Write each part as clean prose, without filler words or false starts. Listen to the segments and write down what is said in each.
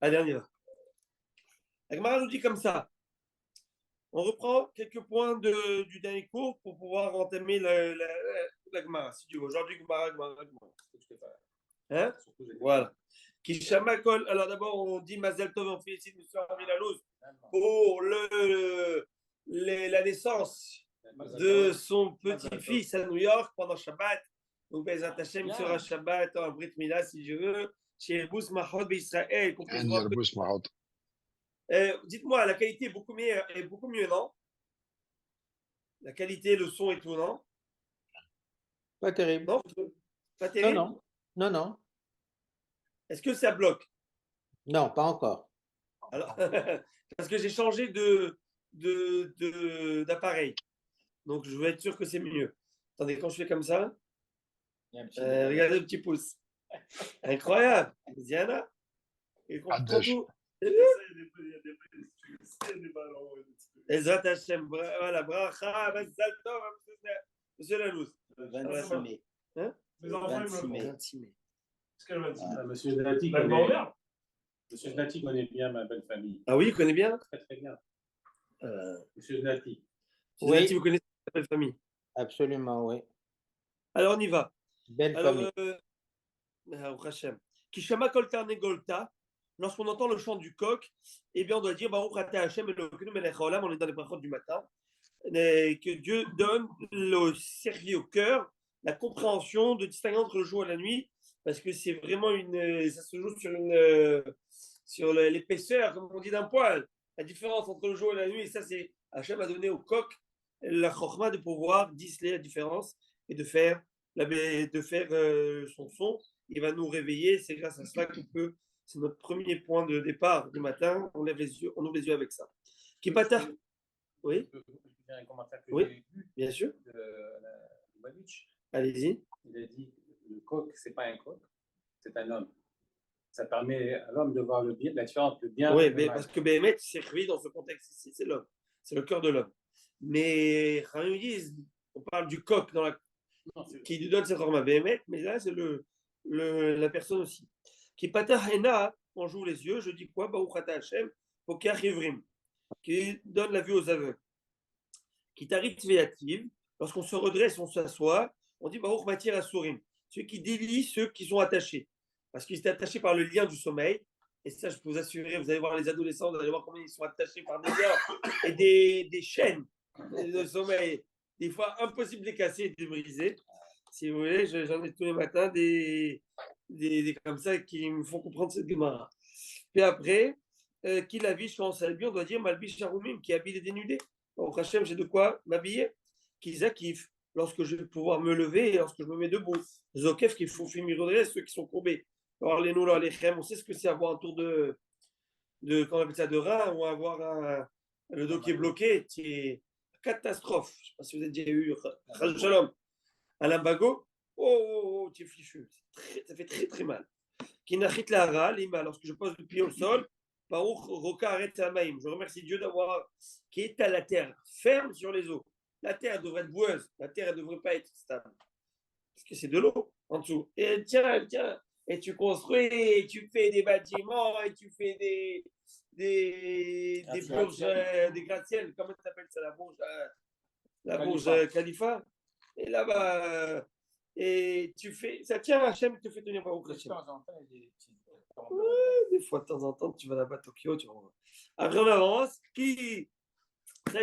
Allez, on y va. La Gemara nous dit comme ça. On reprend quelques points du dernier cours pour pouvoir entamer la Gemara. Si tu veux. Aujourd'hui, Gemara. Hein? Voilà. Kishamakol. Alors d'abord, on dit Mazel Tov, on félicite M. Avilalouz pour la naissance de son petit-fils à New York pendant Shabbat. Donc, Bezat Hashem sera Shabbat en Brit Mila, si je veux, chez Bous Mahod Israël. Dites-moi, la qualité est beaucoup mieux, non? La qualité, le son et tout, non? Pas terrible. Non? Pas terrible? Non. Est-ce que ça bloque? Non, pas encore. Alors, parce que j'ai changé d'appareil. Donc, je veux être sûr que c'est mieux. Attendez, quand je fais comme ça, regardez le petit pouce. Incroyable. Diana. Et tout. Ezrat Hashem, voilà, bracha, Mazal Tov, monsieur Lalouz. 26 mai. Hein? 26 mai. Est-ce que Monsieur Znati connaît bien ma belle famille? Ah oui, il connaît bien? Très, très bien. Monsieur Znati. Oui. Znati, vous connaissez la belle famille? Absolument, oui. Alors, on y va. Belle famille. Hashem. Kishama Kol Golta. Lorsqu'on entend le chant du coq, eh bien, on doit dire Baruch Ata Hashem Elokeinu melech haolam. On est dans les brachot du matin. Que Dieu donne le sérieux au cœur, la compréhension de distinguer entre le jour et la nuit, parce que c'est vraiment ça se joue sur l'épaisseur, comme on dit, d'un poil. La différence entre le jour et la nuit, et ça, c'est Hachem a donné au coq la chorma de pouvoir disceler la différence et de faire son son. Il va nous réveiller. C'est grâce à cela qu'on peut. C'est notre premier point de départ du matin. On lève les yeux, on ouvre les yeux avec ça. Kipata. Oui. Un commentaire que oui, j'ai vu bien sûr. De Baluch. Allez-y. Il a dit le coq, c'est pas un coq, c'est un homme. Ça permet à l'homme de voir la différence, le bien. Oui, mais parce que Béhémet servi dans ce contexte ici, c'est l'homme, c'est le cœur de l'homme. Mais quand ils disent, on parle du coq qui lui donne cette forme à Béhémet, mais là c'est la personne aussi. Qui pata hena, on joue les yeux, je dis quoi? Baruch ata Hashem, pokach ivrim, qui donne la vue aux aveugles. Qui tarit veyativ, lorsqu'on se redresse, on s'assoit, on dit Baruch matir asurim, celui qui délie ceux qui sont attachés, parce qu'ils étaient attachés par le lien du sommeil. Et ça, je peux vous assurer, vous allez voir les adolescents, vous allez voir combien ils sont attachés par des liens et des chaînes de sommeil, des fois impossible de les casser et de les briser. Si vous voulez, j'en ai tous les matins des comme ça qui me font comprendre cette Gemara. Puis après, qui la vie, je pense à lui, on doit dire Malbi Sharoumim, qui habille les dénudés. Au Hachem, j'ai de quoi m'habiller. Qui zakif, lorsque je vais pouvoir me lever et lorsque je me mets debout. Zokef, qui faut finir ceux qui sont courbés. Alors, les nous, les chem, on sait ce que c'est avoir un tour de comment on appelle ça, de rein, ou avoir le dos qui est bloqué, qui est catastrophe. Je ne sais pas si vous avez déjà eu Shalom. Un limbago, tu es fichu. Ça fait très très mal. Kinachit la hara, lima, lorsque je pose le pied au sol, Baruch Roka arrête Samaïm. Je remercie Dieu d'avoir qui est à la terre, ferme sur les eaux. La terre devrait être boueuse, la terre ne devrait pas être stable. Parce que c'est de l'eau en dessous. Et tiens, et tu construis, et tu fais des bâtiments, et tu fais des bourges, des gratte-ciel, comment ça s'appelle ça, la bourge Khalifa. Et là-bas, et tu fais, ça tient, Hachem te fait tenir par au Hachem. Des fois, de temps en temps, tu vas là-bas à Tokyo, tu vois. Après, on avance, ça y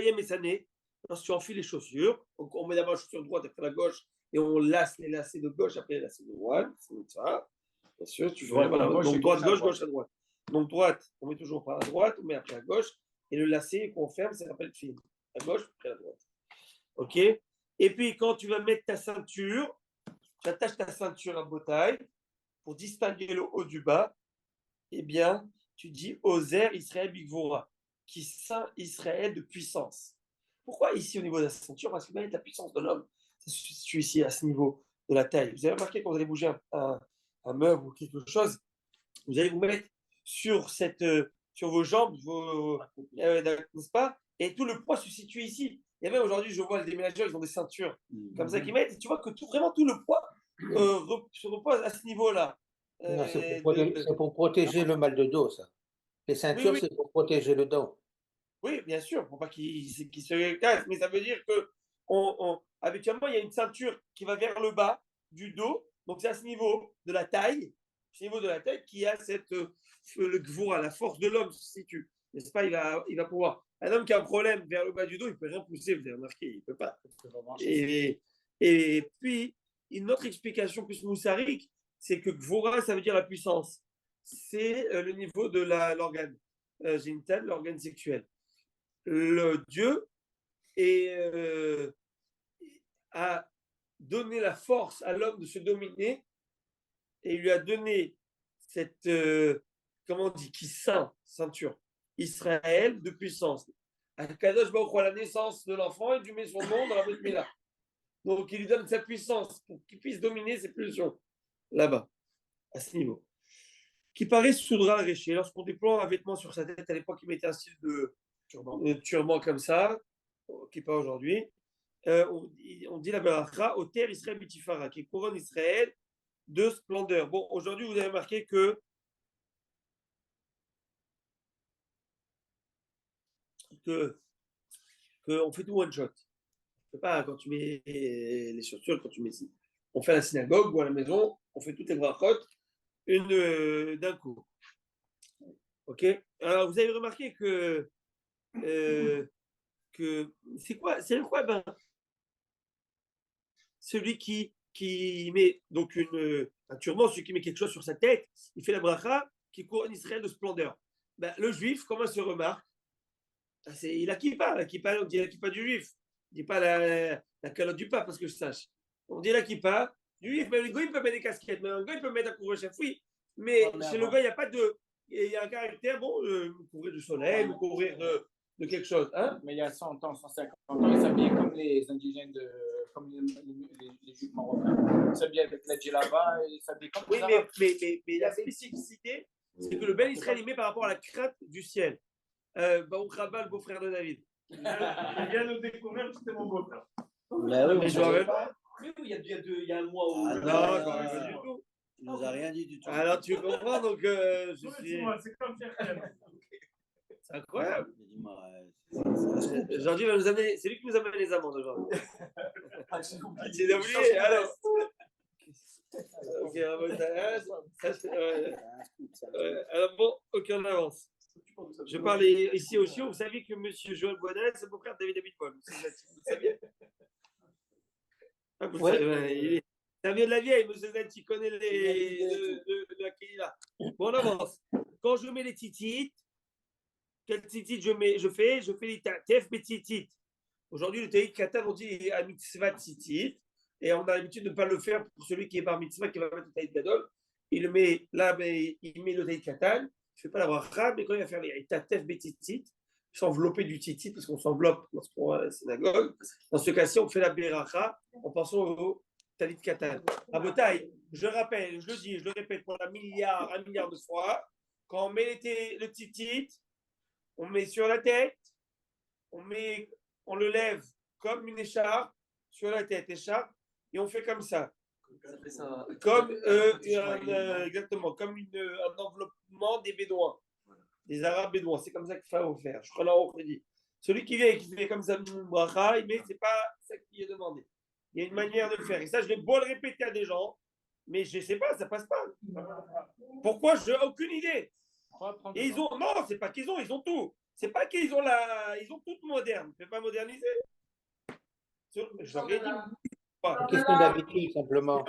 est, mais ça n'est. Lorsque tu enfiles les chaussures, on met d'abord la chaussure droite après la gauche, et on lasse les lacets de gauche après les lacets de droite. C'est ça. Bien sûr, tu vois. Donc droite, gauche à droite. Donc droite, on met toujours par la droite, on met après la gauche, et le lacet qu'on ferme, ça s'appelle fil. À gauche, après la droite. OK? Et puis, quand tu vas mettre ta ceinture, tu attaches ta ceinture à bottaille pour distinguer le haut du bas. Eh bien, tu dis Ozer Israël Bigvora, qui saint Israël de puissance. Pourquoi ici au niveau de la ceinture? Parce que la puissance de l'homme, ça se situe ici à ce niveau de la taille. Vous avez remarqué quand vous allez bouger un meuble ou quelque chose, vous allez vous mettre sur vos jambes, n'est-ce pas? Et tout le poids se situe ici. Et même aujourd'hui, je vois les déménageurs, ils ont des ceintures comme ça qu'ils mettent. Et tu vois que vraiment tout le poids se repose à ce niveau-là. Non, c'est pour protéger le mal de dos, ça. Les ceintures, oui. c'est pour protéger le dos. Oui, bien sûr, pour pas qu'il se casse, mais ça veut dire que habituellement, il y a une ceinture qui va vers le bas du dos, donc c'est à ce niveau de la taille, ce niveau de la taille qui a le gvoura, la force de l'homme se situe, n'est-ce pas? Il va pouvoir. Un homme qui a un problème vers le bas du dos, il ne peut rien pousser, vous avez remarqué, il ne peut pas. Et puis, une autre explication plus moussarique, c'est que gvoura, ça veut dire la puissance. C'est le niveau de l'organe génital, l'organe sexuel. Le Dieu a donné la force à l'homme de se dominer et lui a donné cette, comment on dit, qui ceinture, Israël de puissance. Kadosh Baruch Hu, à la naissance de l'enfant, il lui met son nom dans la Brit Mila. Donc il lui donne sa puissance pour qu'il puisse dominer ses pulsions là-bas, à ce niveau. Qui paraît soudra réché. Lorsqu'on déploie un vêtement sur sa tête, à l'époque, il mettait un style de turban comme ça, qui n'est pas aujourd'hui. On dit la baracha, au terre Israël Bitifara, qui couronne Israël de splendeur. Bon, aujourd'hui, vous avez remarqué que on fait tout one shot. C'est pas quand tu mets les chaussures, quand tu mets ici. On fait à la synagogue ou à la maison, on fait toutes les brachot d'un coup. Ok. Alors, vous avez remarqué que c'est quoi ben, celui qui met donc un turban, celui qui met quelque chose sur sa tête, il fait la bracha qui couronne Israël de splendeur. Ben, le juif, comment il se remarque? Il a kippa, on dit la kippa du juif. On dit pas la calotte du pape, parce que je sache. On dit la kippa du juif. Même le gars, il peut mettre des casquettes, mais un gars, il peut mettre un couvre-chef, oui. Mais chez le gars, il n'y a pas de. Il y a un caractère, bon, me couvrir du soleil, me couvrir de quelque chose. Hein? Mais il y a 100 ans, 150 ans, ils s'habillaient comme les indigènes, comme les juifs marocains. Ils s'habillaient avec la djellaba, ils s'habillaient comme les arabes. Mais la spécificité, c'est que le Ben Israël, il met par rapport à la crainte du ciel. Baruch Rabba, le beau-frère de David. Il vient de découvrir que c'était mon beau-frère. Mais je me rappelle pas. Mais oui, il y a un mois où. Non, je ne me rappelle pas du tout. Il nous a rien dit du tout. Alors tu comprends, donc je suis. C'est comme Pierre. C'est incroyable. Aujourd'hui, c'est lui qui nous amène les amendes aujourd'hui. J'ai oublié, alors. Ok, alors bon, ok, on avance. Je parlais ici aussi, vous savez que M. Joël Boisdel, c'est le beau-frère de David Paul. Vous saviez? C'est un vieux de la vieille, M. Zed, qui connaît la Kéila. Bon, on avance. Quand je mets les titites, quel titit je fais les tef betitit. Aujourd'hui, le taït katan, on dit à mitzvah titit. Et on a l'habitude de ne pas le faire pour celui qui est par mitzvah, qui va mettre le taït gadol. Il le met là, mais il met le taït katan. Je ne fais pas la bracha, mais quand il va faire les tef betitit, s'envelopper du titit, parce qu'on s'enveloppe lorsqu'on va à la synagogue. Dans ce cas-ci, on fait la beracha en pensant au talit katan. À Botaï, je rappelle, je le dis, je le répète pour un milliard de fois, quand on met le titit, on met sur la tête, on le lève comme une écharpe sur la tête, écharpe, et on fait comme ça. Comme exactement, comme un enveloppement des Bédouins, des Arabes bédouins. C'est comme ça qu'il faut faire. Je crois là, on dit. Celui qui vient et qui fait comme ça, mais c'est pas ça qui est demandé. Il y a une manière de le faire. Et ça, je vais beau le répéter à des gens, mais je ne sais pas, ça passe pas. Pourquoi? Je n'ai aucune idée. Et ils ont, non, c'est pas qu'ils ont tout. C'est pas qu'ils ont ils ont tout moderne. Je ne vais pas moderniser. Je leur ai dit. Une question d'habitude, simplement.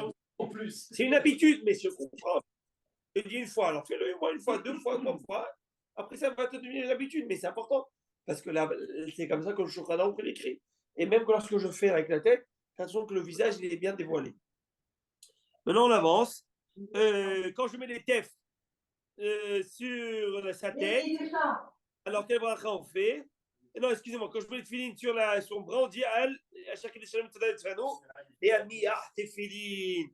C'est une habitude, mais je comprends. Je dis une fois, alors fais-le une fois, deux fois, trois fois. Après, ça va te devenir une habitude, mais c'est important. Parce que là, c'est comme ça que le Shulchan Aruch l'écrit. Et même lorsque je fais avec la tête, attention que le visage il est bien dévoilé. Maintenant, on avance. Quand je mets les tefs sur sa tête, alors quel bracha on fait? Non, excusez-moi, quand je mets les tefilines sur son bras, on dit à chaque échelle et à mi tefilin,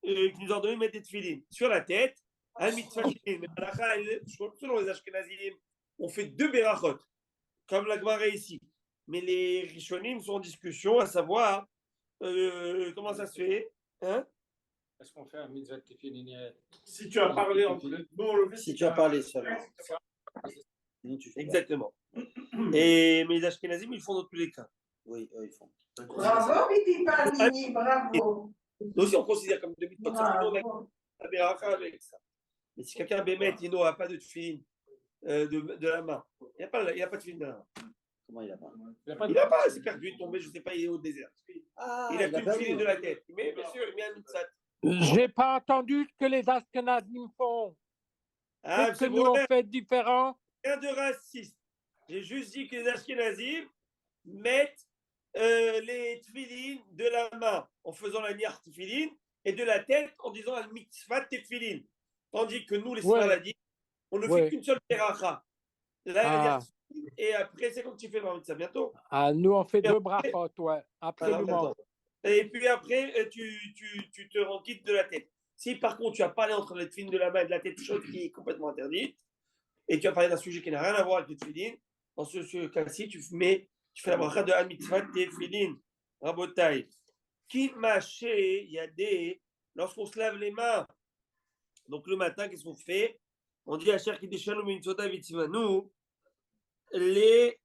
qui nous a donné de mettre des tefilines sur la tête. Selon les Ashkenazim, on fait 2 berachot, comme la Gemara ici. Mais les Rishonim sont en discussion à savoir comment ça se fait. Hein? Est-ce qu'on fait un mitzvah tefilin? Si tu as parlé en plus. Si tu as parlé seulement. Sinon, tu fais pas. Exactement. Et mais les Ashkenazim, ils font dans tous les cas. Oui, eux, ils font. Bravo, Petit Panini, bravo. Nous aussi, on considère comme demi de pot. Sauf que nous, on a Bravo. la beracha avec ça. Mais si quelqu'un bémet, il n'a pas de tefillin de la main. Il n'y a pas de tefillin de la main. Comment il a pas? Il n'a pas, c'est perdu, tombé, je ne sais pas, il est au désert. Ah, Il a qu'une perdu. tefillin de la tête. Mais bien sûr, il met un mitzvah. J'ai pas entendu ce que les Ashkenazim font. Ah, Qu'est-ce que c'est nous on fait différent? rien de raciste. J'ai juste dit que les Ashkenazim mettent les tefillin de la main en faisant la niar tefillin et de la tête en disant al mitzvah tefillin. Tandis que nous, les Ouais. Sfaradim, on ne Ouais. fait qu'une seule peracha. Là, la Ah. niar tefillin, et après, c'est quand tu fais le mitzvah bientôt. Ah, nous on fait Et deux après- brachot, ouais, Voilà, absolument. attends. Et puis après, tu te rends quitte de la tête. Si par contre tu as parlé entre les tefillin de la main et de la tête, chose qui est complètement interdite, et tu as parlé d'un sujet qui n'a rien à voir avec les tefillin, dans ce cas-ci, tu fais la bracha de al mitzvah tefillin. Rabotai. Ki maché yadé, lorsqu'on se lave les mains, donc le matin, qu'est-ce qu'on fait? On dit à Cher qui déchale mitzvot vitzivanu, les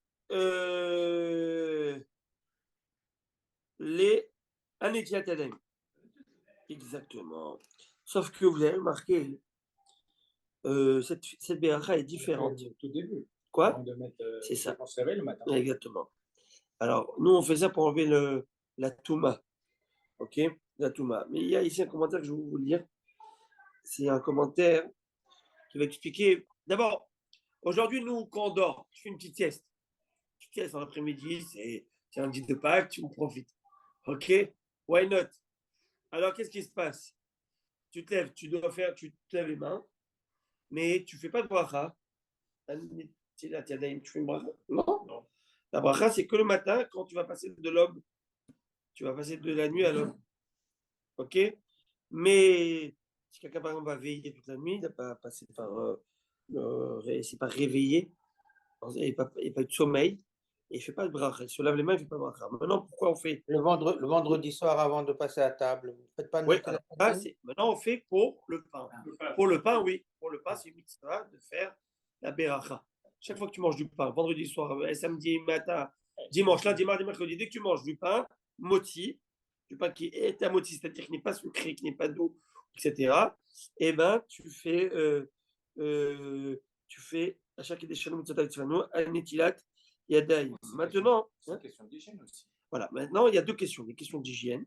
Anetiat Adem. Exactement. Sauf que vous avez remarqué, cette béracha est différente. Au tout début. Quoi? Avant de mettre, C'est ça. On se réveille le matin. Exactement. Alors, nous, on fait ça pour enlever la touma. OK? La touma. Mais il y a ici un commentaire que je vais vous lire. C'est un commentaire qui va expliquer. D'abord, aujourd'hui, nous, quand on dort, tu fais une petite sieste. Une petite sieste en après-midi, c'est un dit de Pâques, tu en profites. OK? Why not? Alors, qu'est-ce qui se passe? Tu te lèves, tu te lèves les mains, mais tu ne fais pas de bracha. Tu fais une bracha? Non. La bracha, c'est que le matin, quand tu vas passer de l'aube, tu vas passer de la nuit à l'aube. OK? Mais si quelqu'un, par exemple, va veiller toute la nuit, il n'a pas passé par. C'est pas réveillé, il n'y a pas eu de sommeil, et il ne fait pas de bracha. Il se lave les mains, il ne fait pas de bracha. Maintenant, pourquoi on fait? Le vendredi soir, avant de passer à table, vous ne faites pas de Oui, Netilat alors, Adem? maintenant, on fait pour le pain. Pour le pain, oui. Pour le pain, c'est une mitzvah de faire la beracha. Chaque fois que tu manges du pain, vendredi soir, samedi matin, dimanche, lundi, mardi, mercredi, dès que tu manges du pain, moti, du pain qui est à moti, c'est-à-dire qui n'est pas sucré, qui n'est pas d'eau, etc., et ben, tu fais à chaque des shalom tzatzavanu, al-netilat yadayim. Maintenant, C'est une question d'hygiène aussi. voilà, maintenant, il y a deux questions. Les questions d'hygiène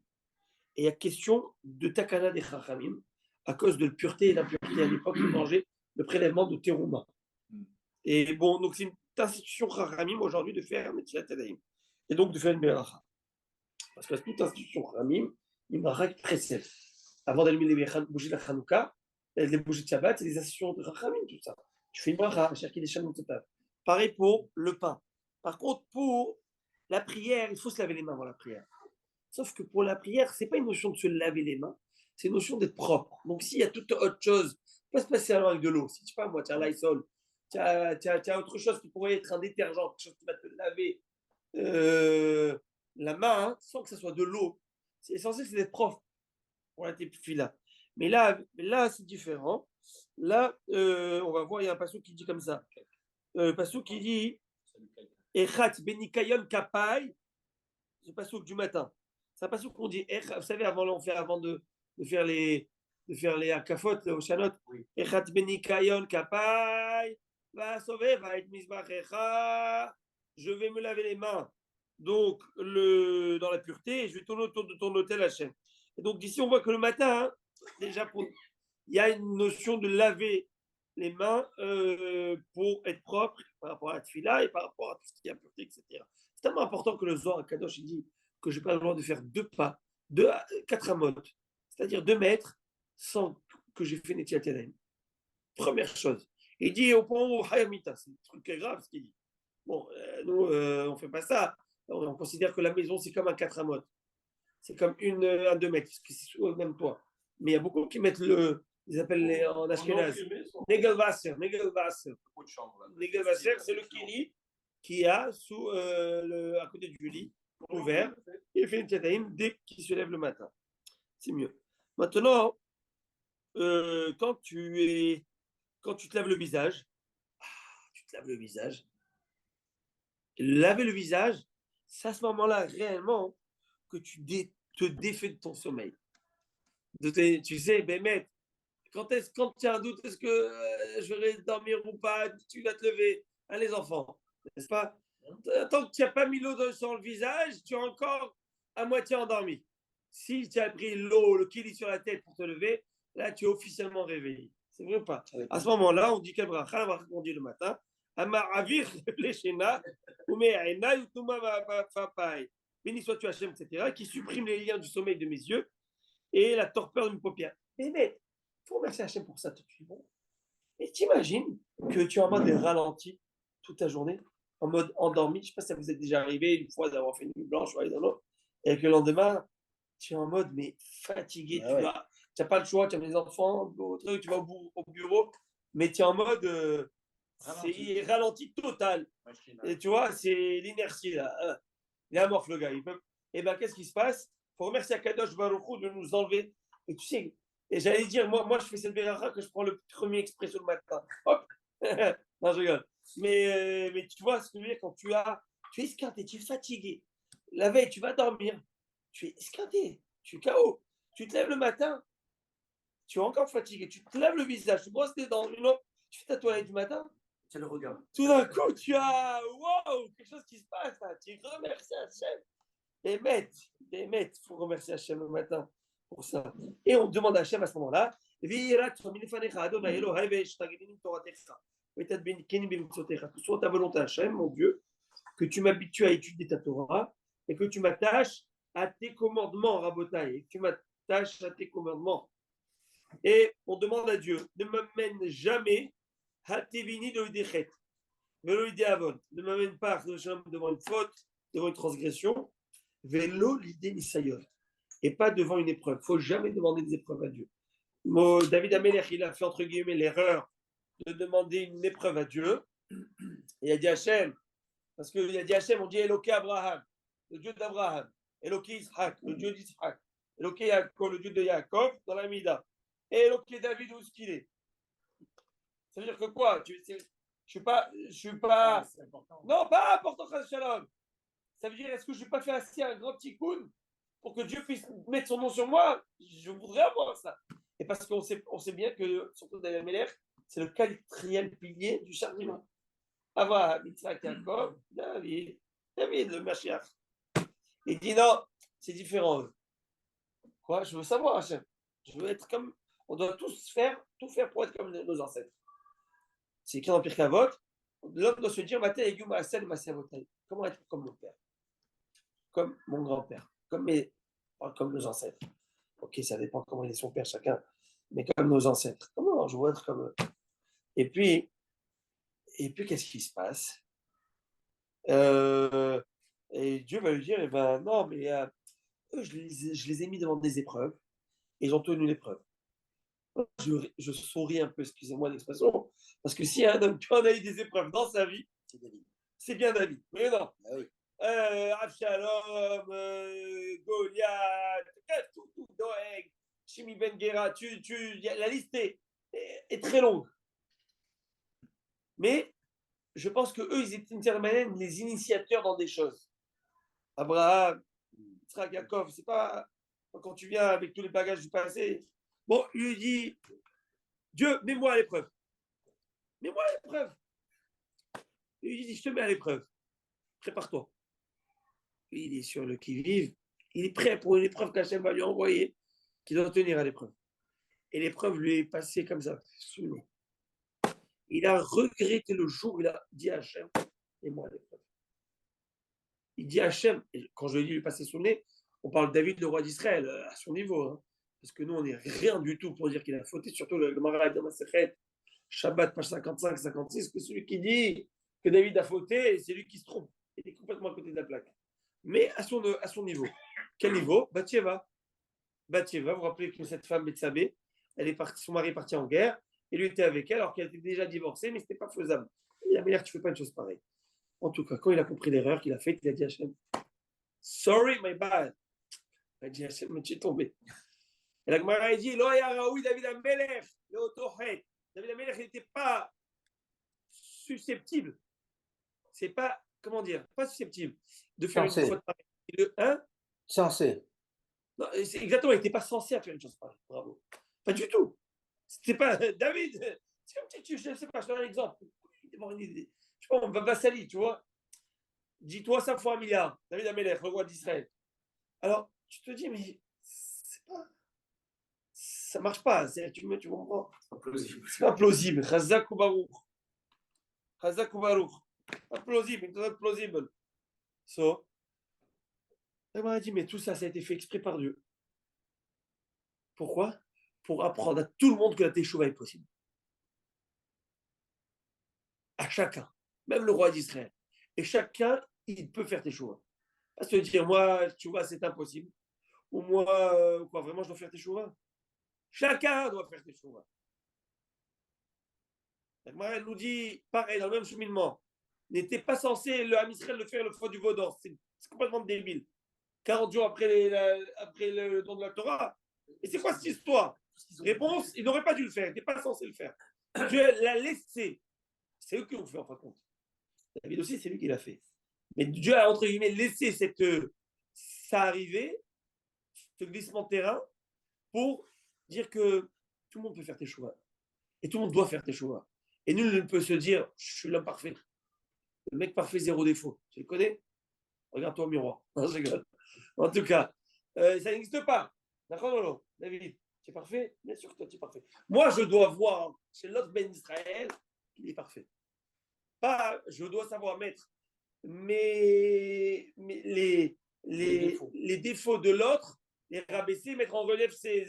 et il y a question de takana des chachamim, à cause de la pureté et l'impureté à l'époque de manger le prélèvement de terouma. Et bon, donc c'est une institution chachamim aujourd'hui de faire Netilat Yadayim. Et donc de faire une beracha. Parce que toute institution chachamim, il y a une précède. Avant d'allumer les bougies de la Hanouka, les bougies de Shabbat, c'est des institutions de chachamim, tout ça. Tu fais une beracha, chercher des shalom total. Pareil pour le pain. Par contre, pour la prière, il faut se laver les mains avant la prière. Sauf que pour la prière, ce n'est pas une notion de se laver les mains, c'est une notion d'être propre. Donc s'il y a toute autre chose, pas se passer alors avec de l'eau. Si tu sais pas moi, tu as un Lysol, tu as autre chose qui pourrait être un détergent, quelque chose qui va te laver la main hein, sans que ce soit de l'eau. C'est essentiel, c'est d'être propre pour la tefila. Mais là c'est différent. Là, on va voir, il y a un passage qui dit comme ça. Passage qui dit Echat benikayon kapai, c'est le passage du matin. C'est un passage qu'on dit, vous savez, avant de faire les akafot, au chanot, Echat benikayon kapai, va sauver, va être misbachecha, je vais me laver les mains. Donc, dans la pureté, et je vais tourner autour de ton hôtel Hachem. Et donc, ici, on voit que le matin, déjà, il y a une notion de laver les mains pour être propre par rapport à la tefila et par rapport à tout ce qui est impureté, etc. C'est tellement important que le Zohar Kadosh il dit que je n'ai pas le droit de faire 2 pas, 4 amotes, c'est-à-dire 2 mètres, sans que j'ai fait Netilat Yadayim. Première chose. Il dit au point où Hayamita, c'est un truc grave ce qu'il dit. Bon, nous, on ne fait pas ça. On considère que la maison, c'est comme un 4 amotes. C'est comme un 2 mètres, parce que c'est sous le même toit. Mais il y a beaucoup qui mettent ils appellent en Ashkenaz Negelwasser. Negelwasser, c'est le kili qui a à côté du lit, ouvert, et il fait une tchataïm dès qu'il se lève le matin. C'est mieux. Maintenant, quand tu te laves le visage, tu lave le visage. Laver le visage, c'est à ce moment-là réellement que tu te défais de ton sommeil. Tu sais, Bémet, quand tu as un doute, est-ce que je vais dormir ou pas, tu vas te lever. Hein, les enfants, n'est-ce pas? Tant que tu n'as pas mis l'eau sur le visage, tu es encore à moitié endormi. Si tu as pris l'eau, le kili sur la tête pour te lever, là, tu es officiellement réveillé. C'est vrai ou pas? À ce moment-là, on dit quel bracha, on dit le matin. Béni sois-tu Hachem, etc., qui supprime les liens du sommeil de mes yeux et la torpeur de mes paupières. Mais il faut remercier Hachem pour ça tout de suite. Bon. Et t'imagines que tu es en mode ralenti toute ta journée, en mode endormi. Je ne sais pas si ça vous est déjà arrivé une fois d'avoir fait une nuit blanche et que le lendemain, tu es en mode mais fatigué. Tu n'as pas le choix, tu as des enfants, tu vas au bureau, mais tu es en mode c'est ralenti total. Et tu vois, c'est l'inertie là. Il est amorphe le gars. Et bien, qu'est-ce qui se passe? Il faut remercier Akadosh Baruch Hu de nous enlever. Et tu sais, et j'allais dire, moi je fais cette béracha que je prends le premier expresso le matin. Hop. Non, je rigole. Mais tu vois ce que je veux dire, quand tu es esquinté, tu es fatigué. La veille, tu vas dormir. Tu es esquinté, tu es KO. Tu te lèves le matin, tu es encore fatigué. Tu te laves le visage, tu brosses les dents, tu fais ta toilette du matin. Tu le regardes. Tout d'un coup, tu as quelque chose qui se passe là. Tu remercies Hachem. Il faut remercier Hachem le matin pour ça. Et on demande à Hachem à ce moment-là, que soit ta volonté Hachem, mon Dieu, que tu m'habitues à étudier ta Torah et que tu m'attaches à tes commandements, Rabotai, et que tu m'attaches à tes commandements. Et on demande à Dieu, ne m'amène jamais Hatevini de l'Udechet, ne m'amène pas devant une faute, devant une transgression, Vélo l'idée Nisayon, et pas devant une épreuve. Il ne faut jamais demander des épreuves à Dieu. David Amelech, il a fait entre guillemets l'erreur de demander une épreuve à Dieu. Il a dit Hachem, parce qu'il a dit Hachem, on dit Eloké Abraham, le Dieu d'Abraham, Eloké Ishak, le Dieu d'Ishak, Eloké Yaakov, le Dieu de Yaakov, dans la Mida, et Eloké David, où est-ce qu'il est? Ça veut dire que quoi? Je suis pas. Non, pas important, Shalom. Ça veut dire, est-ce que je ne vais pas faire assez un grand tikkun pour que Dieu puisse mettre son nom sur moi? Je voudrais avoir ça. Et parce qu'on sait bien que, surtout David Amelech, c'est le quatrième pilier du char divin. Abraham, Yitzhak, Yaakov, David, le Mashiach. Il dit non, c'est différent. Quoi? Je veux savoir, Hachem. Je veux être comme. On doit tout faire pour être comme nos ancêtres. C'est écrit dans Pirkei Avot. L'homme doit se dire comment être comme mon père, comme mon grand-père, comme nos ancêtres. Ok, ça dépend comment il est son père chacun, mais comme nos ancêtres. Comment je veux être comme eux? Et puis qu'est-ce qui se passe? Et Dieu va lui dire, eh ben non, mais eux, je les ai mis devant des épreuves et ils ont tenu l'épreuve. Je souris un peu, excusez-moi l'expression, parce que si un homme qui en a eu des épreuves dans sa vie, c'est David. C'est bien David. Oui ou non? Ah oui. Absalom, Goliath, tout, Doeg, Shimi Ben Gera, la liste est très longue. Mais je pense qu'eux, ils étaient d'une certaine manière les initiateurs dans des choses. Abraham, Yitzhak, Yaakov, c'est pas quand tu viens avec tous les bagages du passé. Bon, il lui dit, Dieu, mets-moi à l'épreuve. Mets-moi à l'épreuve. Il lui dit, je te mets à l'épreuve. Prépare-toi. Il est sur le qui-vive. Il est prêt pour une épreuve qu'Hachem va lui envoyer, qu'il doit tenir à l'épreuve. Et l'épreuve lui est passée comme ça, sous le nez. Il a regretté le jour où il a dit à Hachem, mets-moi à l'épreuve. Il dit à Hachem, et quand je lui ai dit lui passer sous le nez, on parle de David, le roi d'Israël, à son niveau. Hein. Parce que nous, on n'est rien du tout pour dire qu'il a fauté, surtout le Gemara de Masechet, Shabbat, page 55, 56, que celui qui dit que David a fauté, c'est lui qui se trompe. Il est complètement à côté de la plaque. Mais à son niveau. Quel niveau? Bathsheba, vous vous rappelez que cette femme, Bethsabée, son mari est parti en guerre, et lui était avec elle, alors qu'elle était déjà divorcée, mais ce n'était pas faisable. Il a dit, tu ne fais pas une chose pareille. En tout cas, quand il a compris l'erreur qu'il a faite, il a dit à Hachem, sorry, my bad. Il a dit, Hachem, mais tu es tombé. Et la Gemara a dit, David Amelech, David Amelech n'était pas susceptible. C'est pas, comment dire, pas susceptible de faire Censé. une faute pareille. Hein? Censé. Non, c'est exactement, il n'était pas censé faire une chose pareille. Bravo. Pas du tout. C'était pas David. C'est comme si je ne sais pas, je te donne un exemple. Je sais pas, on va Vassali, tu vois. Dis-toi 5 fois 1 milliard. David Amelech, le roi d'Israël. Alors, tu te dis, mais c'est pas. Ça marche pas. Tu comprends? C'est pas plausible. Chazak ou Baruch. Chazak ou Baruch. Pas plausible, it's not plausible. So, elle m'a dit, mais tout ça, ça a été fait exprès par Dieu. Pourquoi? Pour apprendre à tout le monde que la teshuva est possible. À chacun, même le roi d'Israël. Et chacun, il peut faire teshuva. Pas se dire, moi, teshuva, c'est impossible. Ou moi, quoi, vraiment, je dois faire teshuva. Chacun doit faire teshuva. Elle nous dit, pareil, dans le même cheminement. N'était pas censé le Ham Israël le faire le fois du veau d'or. C'est complètement débile. 40 jours après le don de la Torah. Et c'est quoi cette histoire? Réponse, il n'aurait pas dû le faire. Il n'était pas censé le faire. Dieu l'a laissé. C'est eux qui l'ont fait, en fin de compte. David aussi, c'est lui qui l'a fait. Mais Dieu a, entre guillemets, laissé ça arriver, ce glissement de terrain, pour dire que tout le monde peut faire tes choix. Et tout le monde doit faire tes choix. Et nul ne peut se dire, je suis l'homme parfait. Le mec parfait, zéro défaut. Tu le connais? Regarde-toi au miroir. Non, je rigole. En tout cas, ça n'existe pas. D'accord, non, David, tu es parfait? Bien sûr que toi, tu es parfait. Moi, je dois voir chez l'autre Ben Israël qu'il est parfait. Pas, je dois savoir mettre les défauts de l'autre, les rabaisser, mettre en relief ses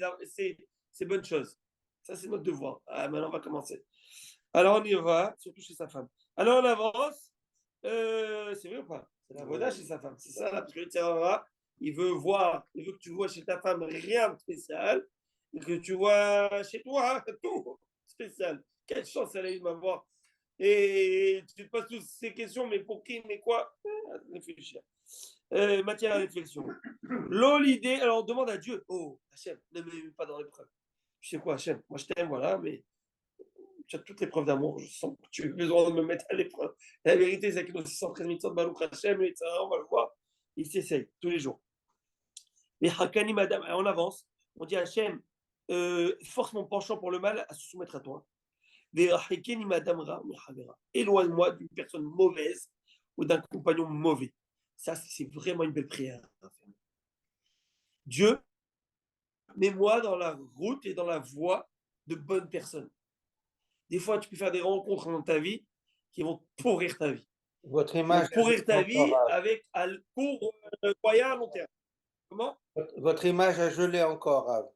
bonnes choses. Ça, c'est notre devoir. Ah, maintenant, on va commencer. Alors, on y va, surtout chez sa femme. Alors, on avance. C'est vrai ou pas? C'est la voda chez sa femme. C'est ça, parce que le Tzara, il veut que tu vois chez ta femme rien de spécial, et que tu vois chez toi tout spécial. Quelle chance elle a eu de m'avoir. Et tu te poses toutes ces questions, mais pour qui, mais quoi? Réfléchir. Matière à réflexion. L'idée, alors on demande à Dieu, oh, Hachem, ne me mets pas dans l'épreuve. Tu sais quoi, Hachem, moi je t'aime, voilà, mais tu as toutes les preuves d'amour, je sens que tu as besoin de me mettre à l'épreuve. La vérité, c'est que nos 613 mitzvot de Baruch Hachem, et ça, on va le voir, il s'essaye tous les jours. Mais Hakani, madame, on avance, on dit Hachem, force mon penchant pour le mal à se soumettre à toi. Éloigne-moi d'une personne mauvaise ou d'un compagnon mauvais. Ça, c'est vraiment une belle prière. Dieu, mets-moi dans la route et dans la voie de bonnes personnes. Des fois, tu peux faire des rencontres dans ta vie qui vont pourrir ta vie. Votre image. Pourrir ta vie avec à court, moyen, à long terme. Comment? Votre image a gelé encore, Rav.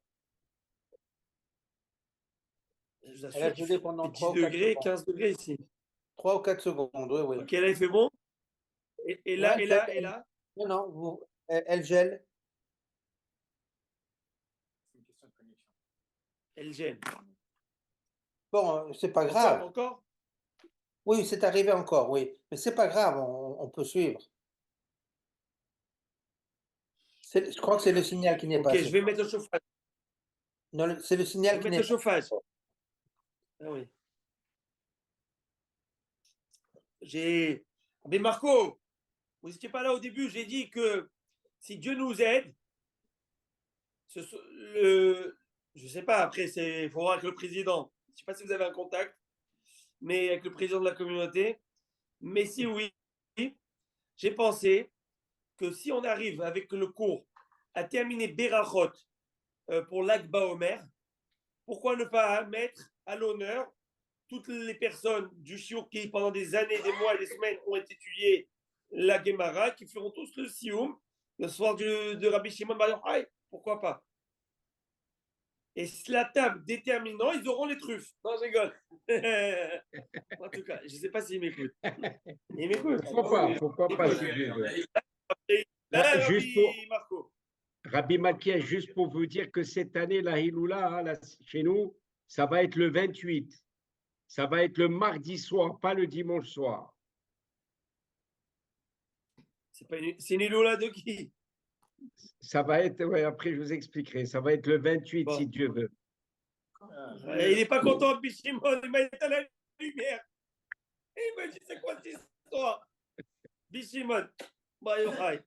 Je vous Elle a assure, gelé pendant 10 3 ou 4 degrés, secondes. 15 degrés ici. 3 ou 4 secondes, oui, oui. Ok, là, il fait bon. Et là, Ouais, et là, et là. Non, non, elle gèle. C'est une question de connexion. Elle gêne. Bon, c'est pas grave. Encore? Oui, c'est arrivé encore, oui. Mais c'est pas grave, on peut suivre. Je crois que c'est le signal qui n'est Ok, pas. je vais mettre le chauffage. Non, c'est le Je signal vais qui mettre n'est le chauffage. Ah oui. Mais Marco, vous n'étiez pas là au début, j'ai dit que si Dieu nous aide, je ne sais pas, après, il faut voir avec le président. Je ne sais pas si vous avez un contact, mais avec le président de la communauté. Mais si oui, j'ai pensé que si on arrive avec le cours à terminer Berachot pour l'Akba Omer, pourquoi ne pas mettre à l'honneur toutes les personnes du Shiur qui, pendant des années, des mois et des semaines, ont étudié la Gemara, qui feront tous le Sioum, le soir de Rabbi Shimon Bar Yochai, pourquoi pas? Et la table déterminant, ils auront les truffes. Non, je rigole. En tout cas, je ne sais pas s'ils m'écoutent. Ils m'écoutent. Pourquoi pas si Dieu veut. Là, Marco. Rabbi Makia, juste pour vous dire que cette année, la Hiloula, hein, chez nous, ça va être le 28. Ça va être le mardi soir, pas le dimanche soir. C'est une Hiloula de qui? Ça va être, ouais, après je vous expliquerai, ça va être le 28 si Dieu veut. Il n'est pas content, Bichimon, il m'a éteint la lumière. Et il me dit, c'est quoi cette histoire? Bishimon, Bayochai.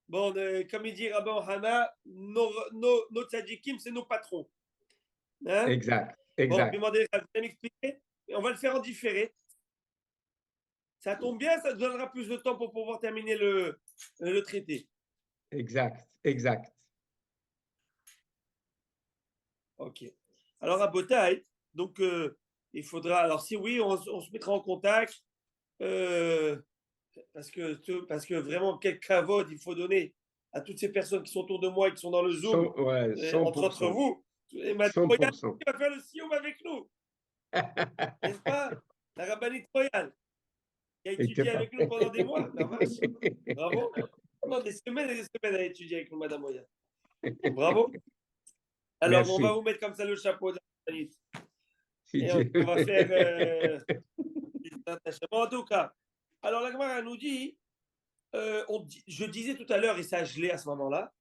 Bon, comme il dit Rabban Hana, nos tzadikim, c'est nos patrons. Hein? Exact, Bon, exact. demandez à bien expliquer. On va le faire en différé. Ça tombe bien, ça te donnera plus de temps pour pouvoir terminer le traité. Exact, exact. Ok. Alors, à Botaï, donc, il faudra. Alors, si oui, on se mettra en contact. Parce que vraiment, quel kavod il faut donner à toutes ces personnes qui sont autour de moi et qui sont dans le Zoom, Ouais, 100%. entre vous. Et Madame Royal, 100%. qui va faire le Sioum avec nous, n'est-ce pas? La rabbinite royale, qui a étudié avec nous pendant des mois. La vache. Bravo. Pendant des semaines et des semaines à étudier avec nous, Madame Royal. Bravo. Alors, Merci. on va vous mettre comme ça le chapeau de la rabbinite. Si Et Dieu- on va faire. En tout cas, alors la Gemara nous dit, je disais tout à l'heure, et ça je l'ai à ce moment-là,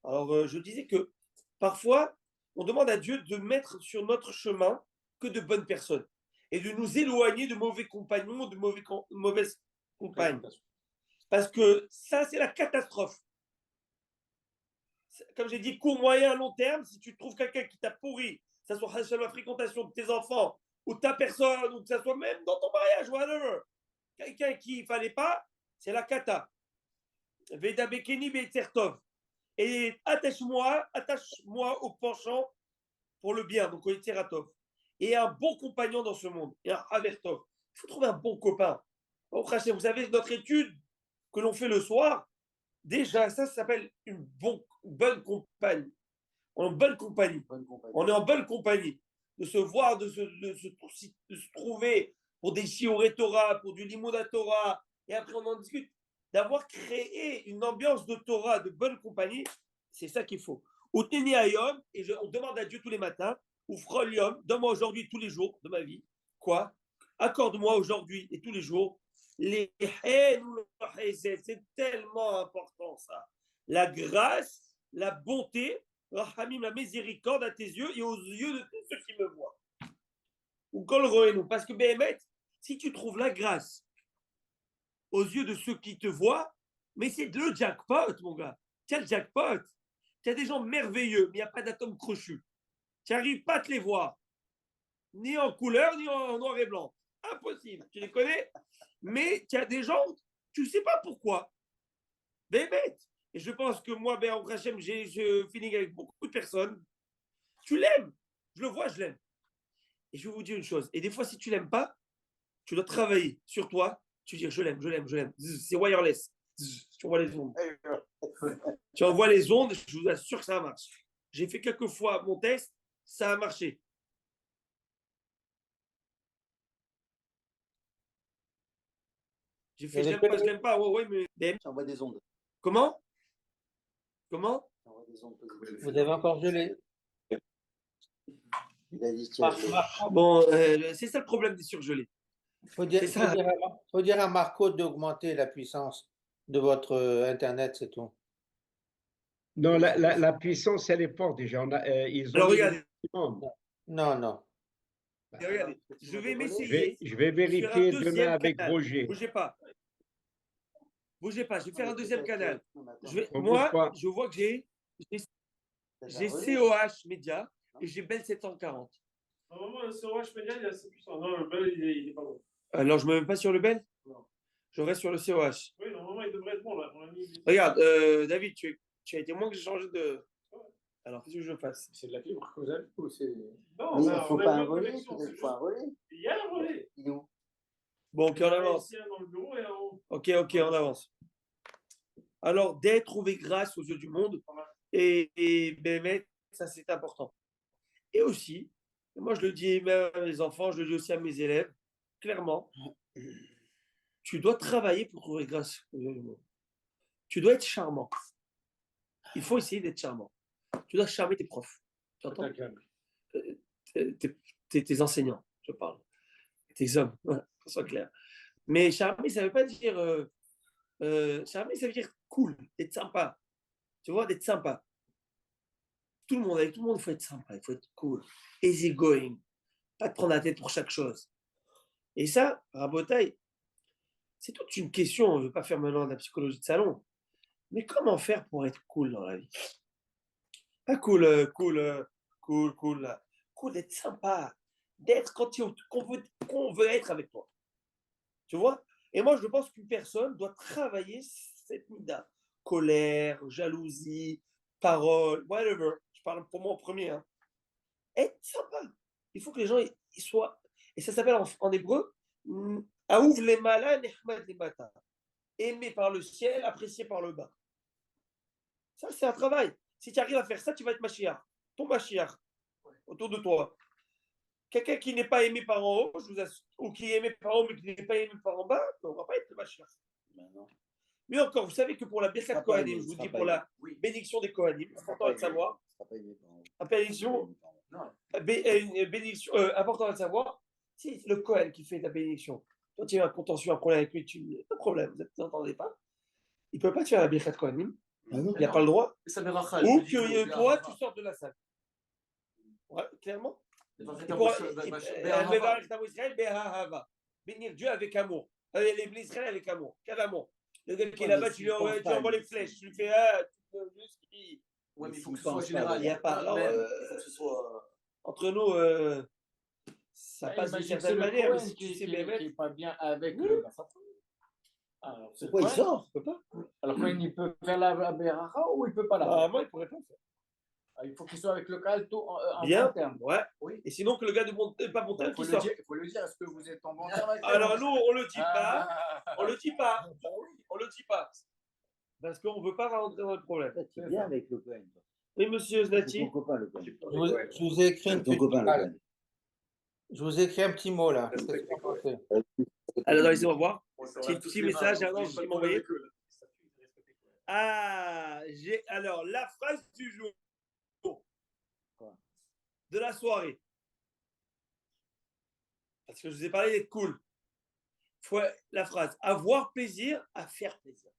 alors je disais que parfois, on demande à Dieu de mettre sur notre chemin que de bonnes personnes et de nous éloigner de mauvais compagnons, de mauvaises compagnes. Parce que ça, c'est la catastrophe. Comme j'ai dit, court, moyen, long terme, si tu trouves quelqu'un qui t'a pourri, que ce soit la fréquentation de tes enfants, ou ta personne, ou que ce soit même dans ton mariage, whatever, quelqu'un qui ne fallait pas, c'est la kata. Veda Bekeni Beitertov. Et attache-moi au penchant pour le bien, donc au Itzeratov. Et un bon compagnon dans ce monde, et un Avertov. Il faut trouver un bon copain. Vous savez, notre étude que l'on fait le soir, déjà, ça s'appelle une bonne compagne. On est en bonne compagnie. On est en bonne compagnie. De se voir, de se trouver pour des Shiorei Torah, pour du Limoud Torah, et après on en discute. D'avoir créé une ambiance de Torah, de bonne compagnie, c'est ça qu'il faut. Ou Teni Ayom, et on demande à Dieu tous les matins, ou Frol Yom, donne-moi aujourd'hui tous les jours de ma vie. Quoi? Accorde-moi aujourd'hui et tous les jours les c'est tellement important ça. La grâce, la bonté, Rahamim, la miséricorde à tes yeux et aux yeux de tous ceux qui me voient. Ou Kol Roenu, parce que Béhémet, si tu trouves la grâce aux yeux de ceux qui te voient, mais c'est le jackpot, mon gars. Tu as le jackpot. Tu as des gens merveilleux, mais il n'y a pas d'atome crochu. Tu n'arrives pas à te les voir, ni en couleur, ni en noir et blanc. Impossible. Tu les connais, mais tu as des gens, tu ne sais pas pourquoi. Béhémet. Et je pense que moi, ben, Hachem, je finis avec beaucoup de personnes. Tu l'aimes. Je le vois, je l'aime. Et je vais vous dire une chose. Et des fois, si tu ne l'aimes pas, tu dois travailler sur toi. Tu dis, je l'aime, je l'aime, je l'aime. C'est wireless. Tu envoies les ondes. Tu envoies les ondes, je vous assure que ça marche. J'ai fait quelques fois mon test, ça a marché. J'ai fait, je l'aime pas. Ouais, mais. Ça envoie des ondes. Comment? Ça envoie des ondes positives. Vous avez encore gelé. Il a dit, tiens, Bon, c'est ça le problème des surgelés. Il faut dire à Marco d'augmenter la puissance de votre Internet, c'est tout. Non, la puissance, elle est forte déjà. Ils ont Alors, regardez. Non. Regardez, je vais m'essayer. Je vais vérifier demain avec Roger. Bougez pas. Bougez pas, je vais faire un deuxième canal. On Moi, bouge pas. je vois que j'ai COH Média et j'ai Bell 740. Normalement, le COH Média, il est assez puissant. Non, le Bell, il est pas bon. Alors, je ne me mets même pas sur le Bell? Non. Je reste sur le COH. Oui, normalement, il devrait être bon. Là. Regarde, David, tu as été moins que j'ai changé de. Alors, qu'est-ce que je fasse? C'est de la fibre que vous avez ou c'est... Non, mais il ne faut pas un une relais. connexion, Il faut un relais. Il y a un relais. Il est où? Bon, ok, on avance. Il y a dans le bureau et en haut. Ok, on avance. Alors, d'être trouvé grâce aux yeux du monde, et Béhémet, ça c'est important. Et aussi, moi je le dis même à mes enfants, je le dis aussi à mes élèves, clairement, tu dois travailler pour trouver grâce aux yeux du monde. Tu dois être charmant. Il faut essayer d'être charmant. Tu dois charmer tes profs. Tu entends? Tes enseignants, je parle. Tes hommes, voilà, pour que ce soit clair. Mais charmer, ça ne veut pas dire. Charmer, ça veut dire cool, d'être sympa. Tu vois, d'être sympa. Avec tout le monde, il faut être sympa, il faut être cool. Easy going. Pas te prendre la tête pour chaque chose. Et ça, Rabotaï, c'est toute une question. On ne veut pas faire maintenant de la psychologie de salon. Mais comment faire pour être cool dans la vie? Pas cool, cool, là. Cool d'être sympa, d'être qu'on veut être avec toi. Tu vois? Et moi, je pense qu'une personne doit travailler cette mida. Colère, jalousie, parole, whatever. Je parle pour moi en premier. Hein. Être sympa. Il faut que les gens ils soient. Et ça s'appelle en hébreu Aouv les malins, Nechmad les matins. Aimé par le ciel, apprécié par le bas. Ça, c'est un travail. Si tu arrives à faire ça, tu vas être Mashiach. Ton Mashiach autour de toi. Quelqu'un qui n'est pas aimé par en haut, ou qui est aimé par en haut, mais qui n'est pas aimé par en bas, on ne va pas être le Mashiach. Mais encore, vous savez que pour la Birkat Kohanim, je vous dis pour la bénédiction des Kohanim, c'est important de savoir. Bénédiction, important de savoir, si le Kohen qui fait ta bénédiction, toi tu as un contentieux, un problème avec lui, pas de problème, vous n'entendez pas, il ne peut pas te faire la Birkat Kohanim, il n'a pas le droit, ou que toi tu sors de la salle. Ouais, clairement. Bénir Dieu avec amour. Les Israël avec amour. Quel amour? Le gars qui est là-bas, tu lui envoies les flèches. Tu lui fais Ouais, mais il faut que ce soit général. Il n'y a pas. Alors, entre nous, ça passe d'une certaine manière. Mais si tu sais bien mettre. Qui n'est pas bien avec Pourquoi il sort? Il peut pas. Alors, quand il peut faire la Beracha ou il ne peut pas la faire? Moi, il ne pourrait pas le faire. Il faut qu'il soit avec le calto en bien, bon terme. Ouais. Oui. Et sinon, que le gars de pas bon terme, il faut le dire, est-ce que vous êtes en bon terme avec alors, nous, on ne le dit pas. On ne le dit pas. On ne le dit pas. Parce qu'on ne veut pas rentrer dans le problème. Tu es bien avec le Cohen. Oui, monsieur Znati. C'est ton copain, le Cohen. Je vous ai écrit une Ton copain, le Cohen. Je vous ai écrit un petit mot là. Qu'est-ce que vous en pensez? Alors, laissez-moi voir. Petit message, qui m'a envoyé. Ah, alors, la phrase du jour. De la soirée. Parce que je vous ai parlé d'être cool. La phrase, avoir plaisir à faire plaisir.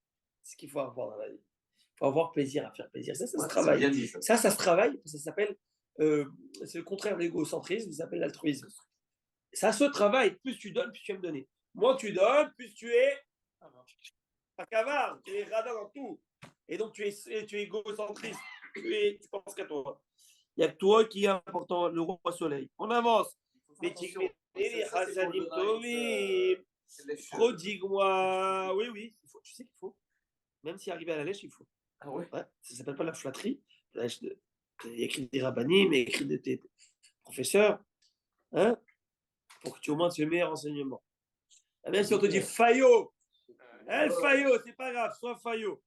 C'est ce qu'il faut avoir dans la vie. Il faut avoir plaisir à faire plaisir. Ça se travaille. Ça se travaille. Ça s'appelle, c'est le contraire de l'égocentrisme, ça s'appelle l'altruisme. Ça se travaille. Plus tu donnes, plus tu aimes donner. Moins tu donnes, plus tu es pas cavard, tu es radin dans tout. Et donc tu es égocentriste. Tu penses qu'à toi. Il y a que toi qui est important, le roi soleil. On avance. Prodigue-moi. Oui, il faut, tu sais qu'il faut. Même si arrivé à la lèche, il faut. Ah ouais? Ça ne s'appelle pas la flatterie. Il y a écrit des rabbinim, mais écrit de tes professeurs. Hein, pour que tu au moins tu aies le meilleur enseignement. Même si on te dit faillot, faillot, c'est pas grave, sois faillot.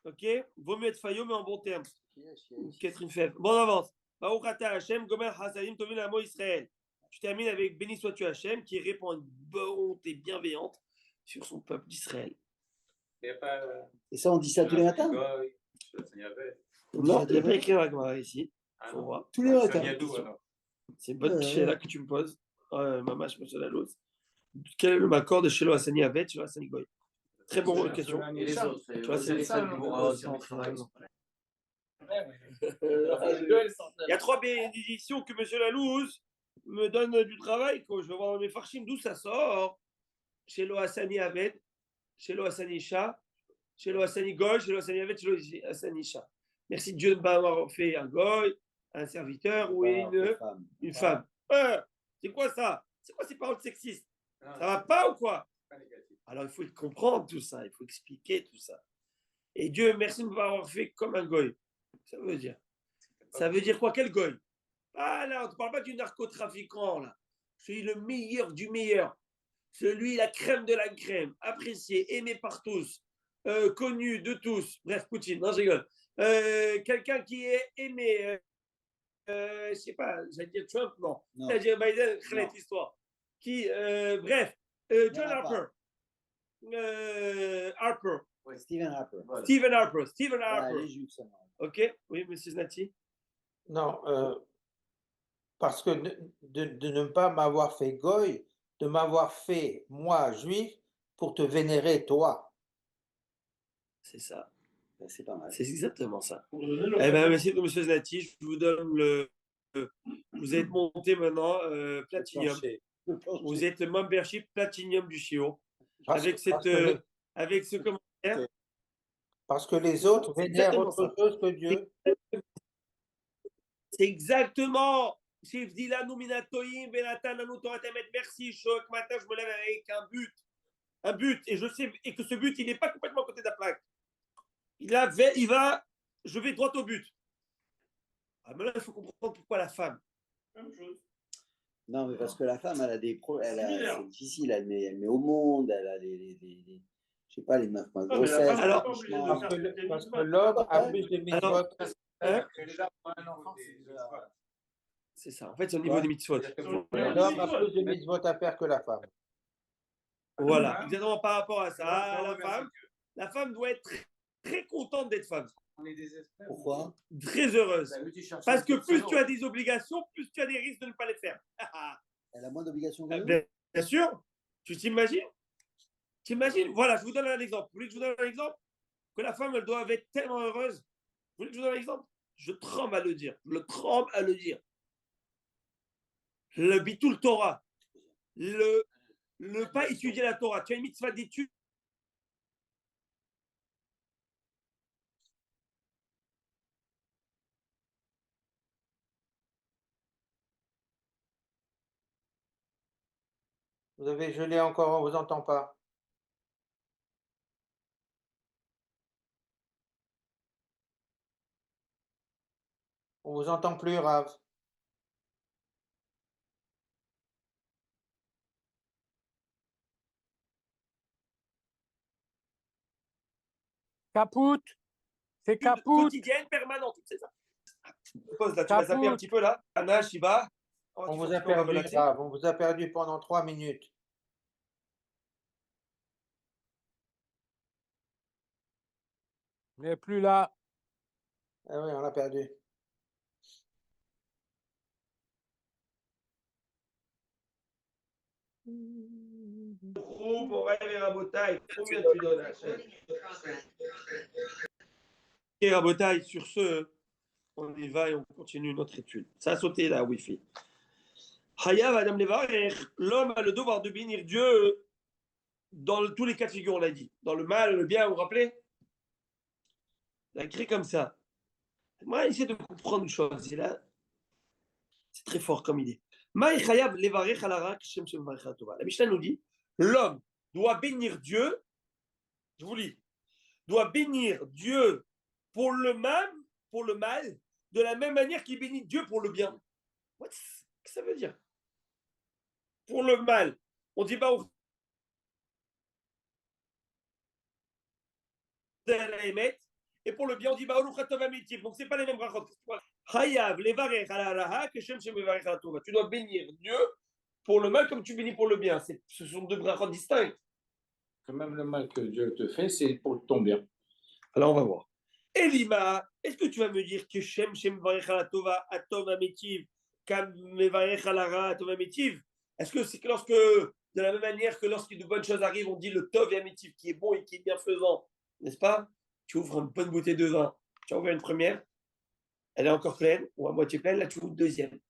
Ok? Vaut mieux être faillot, mais en bon terme. Catherine Fèvre. Bon, on avance. Tu termines avec béni sois-tu Hachem qui répond une bonté bienveillante sur son peuple d'Israël. Et ça, on dit ça tous les matins? Non, il n'y a pas écrit à la Gemara ici. Faut voir. Tous les matins. C'est une bonne question là que tu me poses. Maman, je me suis la lose. Quel est le accord de Shelo Hassani Avet, Shelo Hassani Goy? Très bonne question. Tu vois, c'est ça. Il y a 3 bénédictions que M. Lalouz me donne du travail, que je vais voir dans mes farchim, d'où ça sort. Chez lo Hassani Aved, chez lo Hassani Isha, chez lo Hassani Goy, chez lo Hassani Aved, chez lo Hassani Isha. Merci Dieu de ne pas avoir fait un Goy, un serviteur ou une femme. C'est quoi ça? C'est quoi ces paroles sexistes? Ça va pas ou quoi? Alors il faut comprendre tout ça, il faut expliquer tout ça. Et Dieu, merci de ne pas avoir fait comme un Goy. Ça veut dire. Ça veut dire quoi? Quel goy? Ah là, on ne parle pas du narcotrafiquant là. Je suis le meilleur du meilleur. Celui, la crème de la crème. Apprécié, aimé par tous. Connu de tous. Bref, Poutine, non, je rigole. Quelqu'un qui est aimé. Je ne sais pas, j'allais dire Trump, non. J'allais dire Biden, quelle histoire. Bref, John Harper. Stephen Harper. Stephen Harper. Ok, oui, monsieur Znati. Non, parce que de ne pas m'avoir fait goy, de m'avoir fait, moi, juif, pour te vénérer, toi. C'est ça. C'est pas mal. C'est exactement ça. Eh bien, merci, monsieur Znati. Je vous donne le. Vous êtes monté maintenant, Platinium. Vous êtes le membership Platinum du Shiur. Avec ce commentaire. Parce que les autres C'est vénèrent exactement autre ça. chose que Dieu. C'est exactement. Merci, Choc. Matin, je me lève avec un but. Un but. Et je sais et que ce but, il n'est pas complètement à côté de la plaque. Je vais droit au but. Ah, mais là, il faut comprendre pourquoi la femme. Même chose. Non, mais parce que la femme, elle a des problèmes. C'est difficile. Elle met au monde. Elle a je sais pas, les 9 mois de Non, mais la grossesse. femme, alors, elle est pas obligée de faire Parce des que l'homme a Ouais. plus de mitzvot. Alors, hein? Déjà, pour un enfant, c'est déjà. C'est ça. En fait, c'est au niveau des mitzvot. L'homme a plus de mitzvot à faire que la femme. Voilà, exactement par rapport à ça. La femme doit être très contente d'être femme. On est des espèces. Pourquoi? Très heureuse. Parce que plus tu as des obligations, plus tu as des risques de ne pas les faire. Elle a moins d'obligations que nous? Bien sûr. Tu t'imagines? T'imagines? Voilà, je vous donne un exemple. Vous voulez que je vous donne un exemple? Que la femme, elle doit être tellement heureuse. Vous voulez que je vous donne un exemple? Je tremble à le dire. Je tremble à le dire. Le bitul Torah. Ne pas étudier la Torah. Tu as une mitzvah d'étude. Vous avez gelé encore, on ne vous entend pas. On ne vous entend plus, Rav. Capoute. C'est capoute. Quotidienne, permanente. C'est ça. Pose là, tu vas zapper un petit peu là. Anna, Shiva. On vous a perdu, Rav. On vous a perdu pendant 3 minutes. Il n'est plus là. Ah oui, on l'a perdu. Mon rêve et Rabotaï. Combien tu donnes, Hachem? Et Rabotaï, sur ce, on y va et on continue notre étude. Ça a sauté là, Wi-Fi. Hayav Adam Levarech, l'homme a le devoir de bénir Dieu dans tous les cas de figure, on l'a dit. Dans le mal, le bien, vous vous rappelez? Il a écrit comme ça. Moi, j'essaie de comprendre une chose. Là, c'est très fort comme idée. La Mishnah nous dit, l'homme doit bénir Dieu, je vous lis, doit bénir Dieu pour le mal, de la même manière qu'il bénit Dieu pour le bien. Qu'est-ce que ça veut dire? Pour le mal, on dit bah et pour le bien, on dit bah donc c'est pas les mêmes brachot. Hayav levarech ala raha keshem shemevarech ala tova. Tu dois bénir Dieu pour le mal comme tu bénis pour le bien. Ce sont deux brachot distincts. Que même le mal que Dieu te fait, c'est pour ton bien. Alors on va voir. Elima, est-ce que tu vas me dire que Shem mevarech ala tova atov ametiv kam mevarech ala raha atov ametiv? Est-ce que c'est que lorsque, de la même manière que lorsque de bonnes choses arrivent, on dit le tov et ametiv qui est bon et qui est bienfaisant, n'est-ce pas? Tu ouvres une bonne bouteille de vin, tu as ouvert une première, elle est encore pleine, ou à moitié pleine, là tu ouvres une deuxième.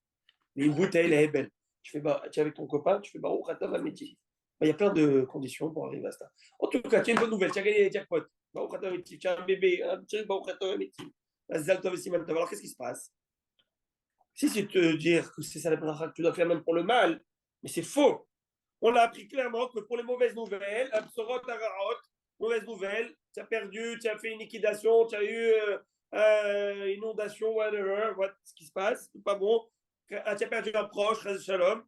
Mais une bouteille, elle est belle. Tu es avec ton copain, tu fais Baruch Atov Ametiv. Il y a plein de conditions pour arriver à ça. En tout cas, tu as une bonne nouvelle, tu as gagné les jackpots. Baruch Atov Ametiv, tu as un bébé, un petit Baruch Atov Ametiv. Alors qu'est-ce qui se passe? Si c'est te dire que c'est ça la bracha que tu dois faire même pour le mal, mais c'est faux. On a appris clairement que pour les mauvaises nouvelles, Absorot Ararot, mauvaise nouvelle, tu as perdu, tu as fait une liquidation, tu as eu inondation, whatever, ce qui se passe, c'est pas bon. Tu as perdu un proche, Raz Shalom.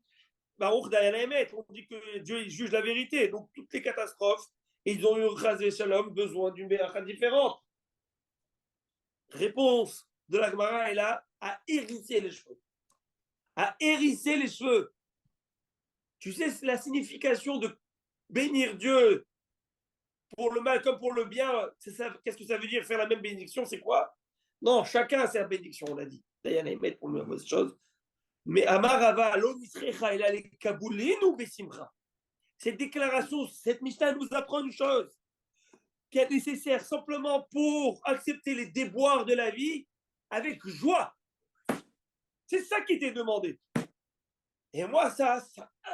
Baruch Dayanemet, on dit que Dieu il juge la vérité. Donc toutes les catastrophes, ils ont eu Raz Shalom besoin d'une béracha différente. Réponse de la Gemara est là à hérisser les cheveux. À hérisser les cheveux. Tu sais la signification de bénir Dieu pour le mal comme pour le bien, qu'est-ce que ça veut dire faire la même bénédiction? C'est quoi? Non, chacun a sa bénédiction, on l'a dit. D'ailleurs, il y en a pour une mauvaise chose. Mais Amarava, l'Onisrecha, il a les Kaboulin ou Bessimra. Cette déclaration, cette Mishnah nous apprend une chose qui est nécessaire simplement pour accepter les déboires de la vie avec joie. C'est ça qui était demandé. Et moi, ça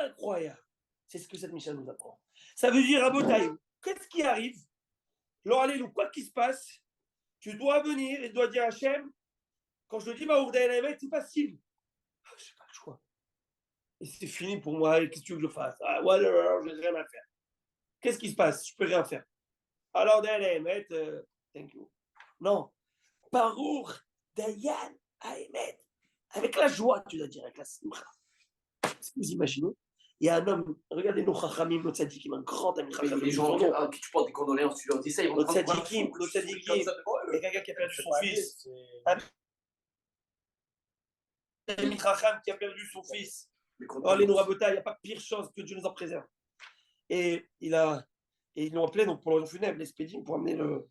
incroyable. C'est ce que cette Mishnah nous apprend. Ça veut dire, à Botaï, qu'est-ce qui arrive? Alors, allez, quoi qu'il se passe, tu dois venir et tu dois dire à Hachem, quand je te dis, c'est facile. Je n'ai pas le choix. Et c'est fini pour moi. Qu'est-ce que tu veux que je fasse? Ah, ouais, je n'ai rien à faire. Qu'est-ce qui se passe? Je ne peux rien faire. Alors, thank you. Non. Baruch Dayan Haemet. Avec la joie, tu dois dire, avec la simcha. Est-ce que vous imaginez? Il y a un homme, regardez nos chachamim, nos tzadikim, un grand ami chachamim. Les gens à qui tu portes des condoléances, tu leur dis ça, ils vont nos tzadikim, il y a quelqu'un qui a perdu son fils. Un ami chacham qui a perdu son fils. Oh, les Nourabota, il n'y a pas pire chose que Dieu nous en préserve. Et ils l'ont appelé donc, pour le funèbre, l'expédie, pour amener le.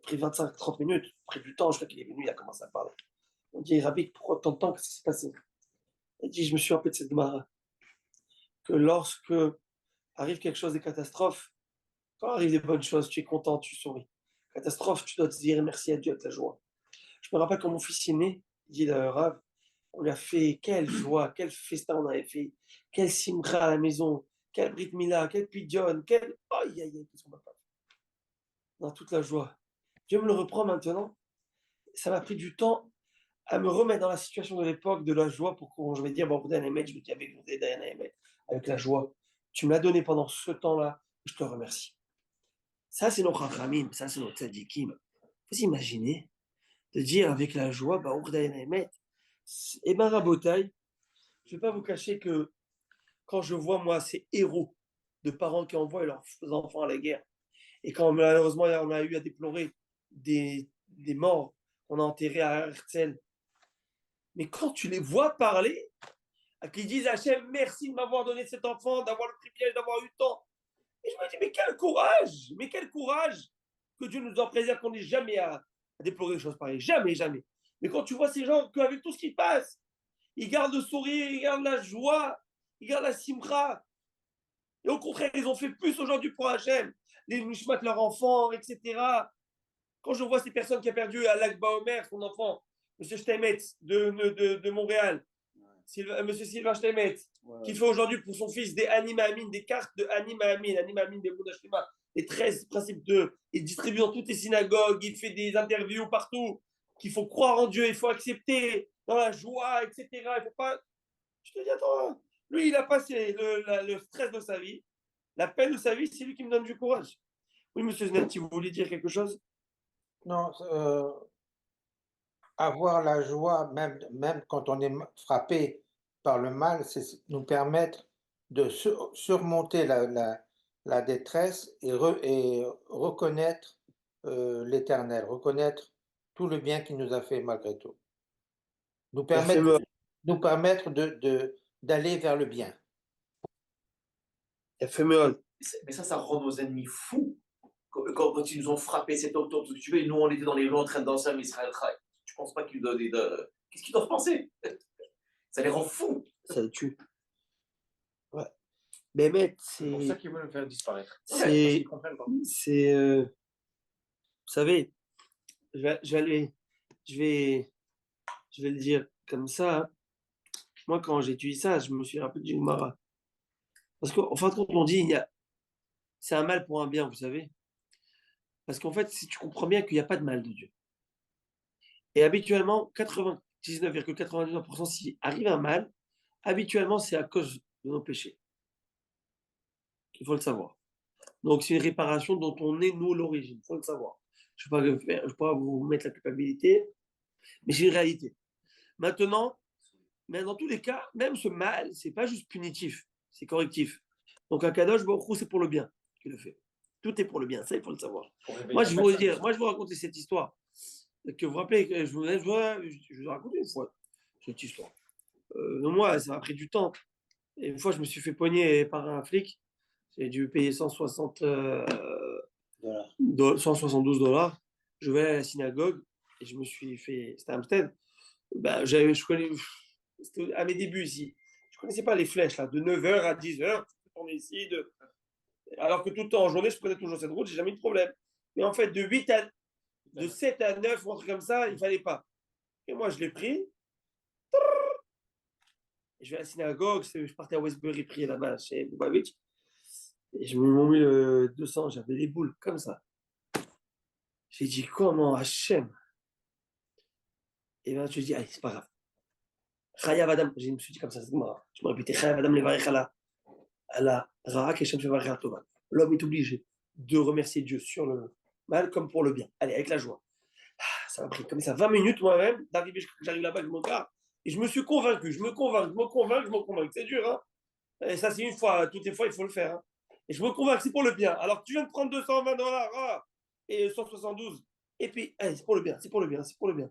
Il a pris 25-30 minutes. Après du temps, je crois qu'il est venu, il a commencé à parler. On dit, Rabbi, pourquoi tant de temps? Qu'est-ce qui s'est passé? Il dit, je me suis rappelé de cette Gemara. Que lorsque arrive quelque chose, des catastrophes, quand arrivent des bonnes choses, tu es content, tu souris. Catastrophe, tu dois te dire merci à Dieu avec la joie. Je me rappelle quand mon fils est né, il dit Rav, on lui a fait quelle joie, quel festin on avait fait, quel simcha à la maison, quel brit mila, quel pidjon, quel. Aïe, aïe, aïe, qu'est-ce qu'on va pas faire? Dans toute la joie. Dieu me le reprend maintenant. Ça m'a pris du temps à me remettre dans la situation de l'époque de la joie pour que je vais dire, bon, je me dis avec la joie. Tu me l'as donné pendant ce temps-là, je te remercie. Ça, c'est nos chachamim, ça, c'est nos tzadikim. Vous imaginez de dire avec la joie, et ben Rabotai, je ne vais pas vous cacher que quand je vois, moi, ces héros de parents qui envoient leurs enfants à la guerre, et quand malheureusement, on a eu à déplorer des morts qu'on a enterrés à Herzl, mais quand tu les vois parler, qui disent Hachem, merci de m'avoir donné cet enfant, d'avoir le privilège d'avoir eu le temps. Et je me dis, mais quel courage que Dieu nous en préserve, qu'on n'ait jamais à déplorer des choses pareilles. Jamais, jamais. Mais quand tu vois ces gens qu'avec tout ce qui passe, ils gardent le sourire, ils gardent la joie, ils gardent la simcha. Et au contraire, ils ont fait plus aujourd'hui pour Hachem. Les nishmat, leurs enfants, etc. Quand je vois ces personnes qui ont perdu à Lag Baomer, son enfant, M. Steinmetz de Montréal, M. Sylvain Steinmetz, qui fait aujourd'hui pour son fils des Anima Amin, des cartes de Anima Amin des Boudashima, les 13 principes il distribue dans toutes les synagogues, il fait des interviews partout, qu'il faut croire en Dieu, il faut accepter dans la joie, etc. Il faut pas. Je te dis, attends, lui, il a passé le stress de sa vie, la peine de sa vie, c'est lui qui me donne du courage. Oui, M. Znetti, vous voulez dire quelque chose? Non, avoir la joie, même quand on est frappé par le mal, c'est nous permettre de surmonter la détresse et reconnaître l'Éternel, reconnaître tout le bien qu'il nous a fait malgré tout. Nous permettre d'aller vers le bien. Mais ça rend nos ennemis fous. Quand ils nous ont frappé cet octobre, tu veux, nous on était dans les rues en train de danser à Israël Chai. Tu penses pas qu'ils doivent. Qu'est-ce qu'ils doivent penser? Ça les rend fous. Ça les tue. Ouais. Mais c'est pour ça qu'ils veulent le faire disparaître. C'est. Vous savez, je vais le dire comme ça. Hein. Moi, quand j'ai étudié ça, je me suis rappelé du Gemara. Parce qu'en fin de compte, on dit c'est un mal pour un bien, vous savez. Parce qu'en fait, si tu comprends bien qu'il n'y a pas de mal de Dieu. Et habituellement, 99,99% s'il arrive un mal, habituellement, c'est à cause de nos péchés. Il faut le savoir. Donc, c'est une réparation dont on est, nous, l'origine. Il faut le savoir. Je ne vais pas vous mettre la culpabilité, mais c'est une réalité. Maintenant, mais dans tous les cas, même ce mal, ce n'est pas juste punitif, c'est correctif. Donc, un Kadosh Baruch Hu, c'est pour le bien qu'il le fait. Tout est pour le bien, ça, il faut le savoir. Moi, je vais vous raconter cette histoire. Que vous vous rappelez, je vous raconter une fois cette histoire. Moi, ça m'a pris du temps. Et une fois, je me suis fait poigner par un flic. J'ai dû payer 172 $. Je vais à la synagogue et je me suis fait. C'était à Amsterdam. C'était à mes débuts ici. Je ne connaissais pas les flèches, là, de 9h à 10h. On est ici. Alors que tout le temps en journée, je prenais toujours cette route, j'ai jamais eu de problème. Mais en fait, de 7 à 9 ou un truc comme ça, il ne fallait pas. Et moi, je l'ai pris. je vais à la synagogue, je partais à Westbury prier là-bas chez Lubavitch, et je me mis le 200, j'avais des boules comme ça. J'ai dit, comment Hachem? Et bien, je dis, allez, c'est pas grave. Chayav Adam, je me suis dit comme ça, c'est marrant. Je me répétais, Chayav Adam levarech ala ra'a qu'Hachem fait varech tova. L'homme est obligé de remercier Dieu sur le mal comme pour le bien. Allez, avec la joie. Ça m'a pris comme ça 20 minutes moi-même d'arriver, j'arrive là-bas, je me regarde, et je me suis convaincu, je me convainc. C'est dur, hein. Et ça, c'est une fois, toutes les fois, il faut le faire. Hein. Et je me convainc que c'est pour le bien. Alors que tu viens de prendre $220 et 172, et puis, allez, c'est pour le bien, c'est pour le bien, c'est pour le bien.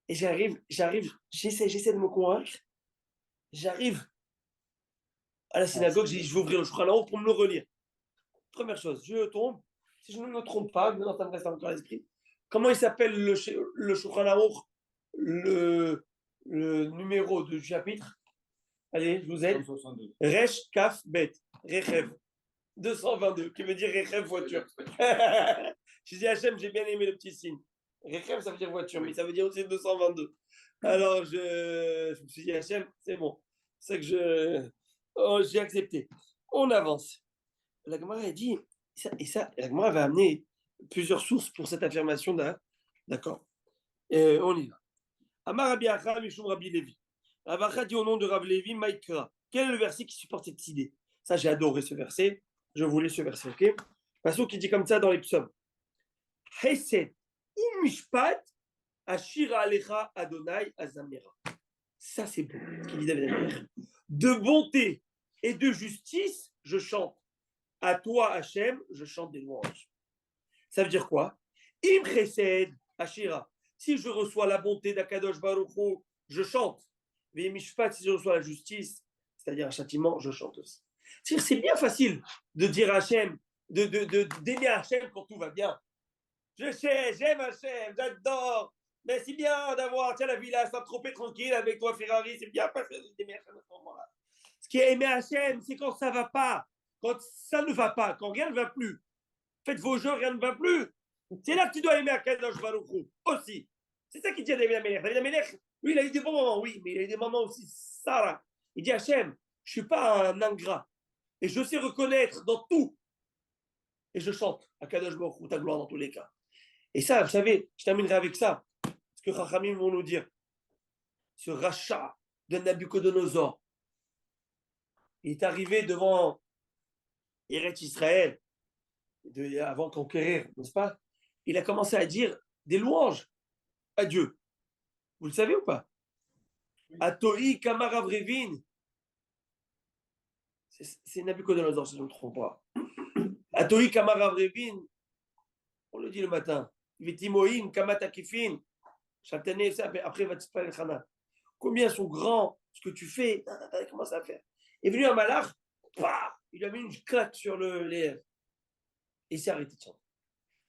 Et j'arrive, j'essaie de me convaincre. J'arrive à la synagogue, je vais ouvrir le Shulchan Aruch pour me le relire. Première chose, je tombe, si je ne me trompe pas, mais ça me reste encore à l'esprit. Comment il s'appelle le Shulchan Aruch, le numéro de chapitre? Allez, je vous aide. 162. Resh Kaf Bet, Rechev. 222, qui veut dire Rechev voiture. Je dis Hachem, j'ai bien aimé le petit signe. Rechev, ça veut dire voiture, mais ça veut dire aussi 222. Alors, je me suis dit, Hachem, c'est bon. C'est que j'ai accepté. On avance. La Gemara a dit, la Gemara va amener plusieurs sources pour cette affirmation là. D'accord. On y va. Amar Rabbi Acha, Mishum Rabbi Levi. Rabbi Acha dit au nom de Rabbi Levi, Maïkra. Quel est le verset qui supporte cette idée? Ça, j'ai adoré ce verset. Je voulais ce verset, ok? Parce qui dit comme ça dans les psaumes. Hesed ou mishpat ashira alecha Adonai azamira. Ça, c'est beau, ce qu'il dit David Améler. De bonté et de justice, je chante. À toi, Hachem, je chante des louanges. Ça veut dire quoi? Im chesed ashira. Si je reçois la bonté d'Akadosh Baruch Hu, je chante. Mais mishpat, si je reçois la justice, c'est-à-dire un châtiment, je chante aussi. C'est bien facile de dire à Hachem, d'aimer Hachem quand tout va bien. J'aime Hachem, j'adore. Mais c'est bien d'avoir la villa Saint-Tropez tranquille avec toi, Ferrari, c'est bien facile d'aimer Hachem à ce moment-là. Ce qui est aimer Hachem, c'est quand ça ne va pas, quand ça ne va pas, quand rien ne va plus. Faites vos jeux, rien ne va plus. C'est là que tu dois aimer Akadosh Baruch Hu aussi. C'est ça qu'il dit à David Améler. David Améler, lui, il a eu des bons moments, oui, mais il a eu des moments aussi, ça. Il dit Hachem, je ne suis pas un ingrat. Et je sais reconnaître dans tout. Et je chante Akadosh Baruch Hu, ta gloire dans tous les cas. Et ça, vous savez, je terminerai avec ça. Ce que Chachamim vont nous dire. Ce rachat de Nabucodonosor. Il est arrivé devant Eretz Israël, avant de conquérir, n'est-ce pas? Il a commencé à dire des louanges à Dieu. Vous le savez ou pas? Atoi Kamaravrevin. C'est Nabucodonosor, si je ne me trompe pas. Atoi Kamaravrevin. On le dit le matin. Vitimoim Kamatakifin. Chatané, après Vatspal Khana. Combien sont grands ce que tu fais? Comment ça fait? Est venu un malach, il a mis une claque sur les lèvres. Et il s'est arrêté de chanter.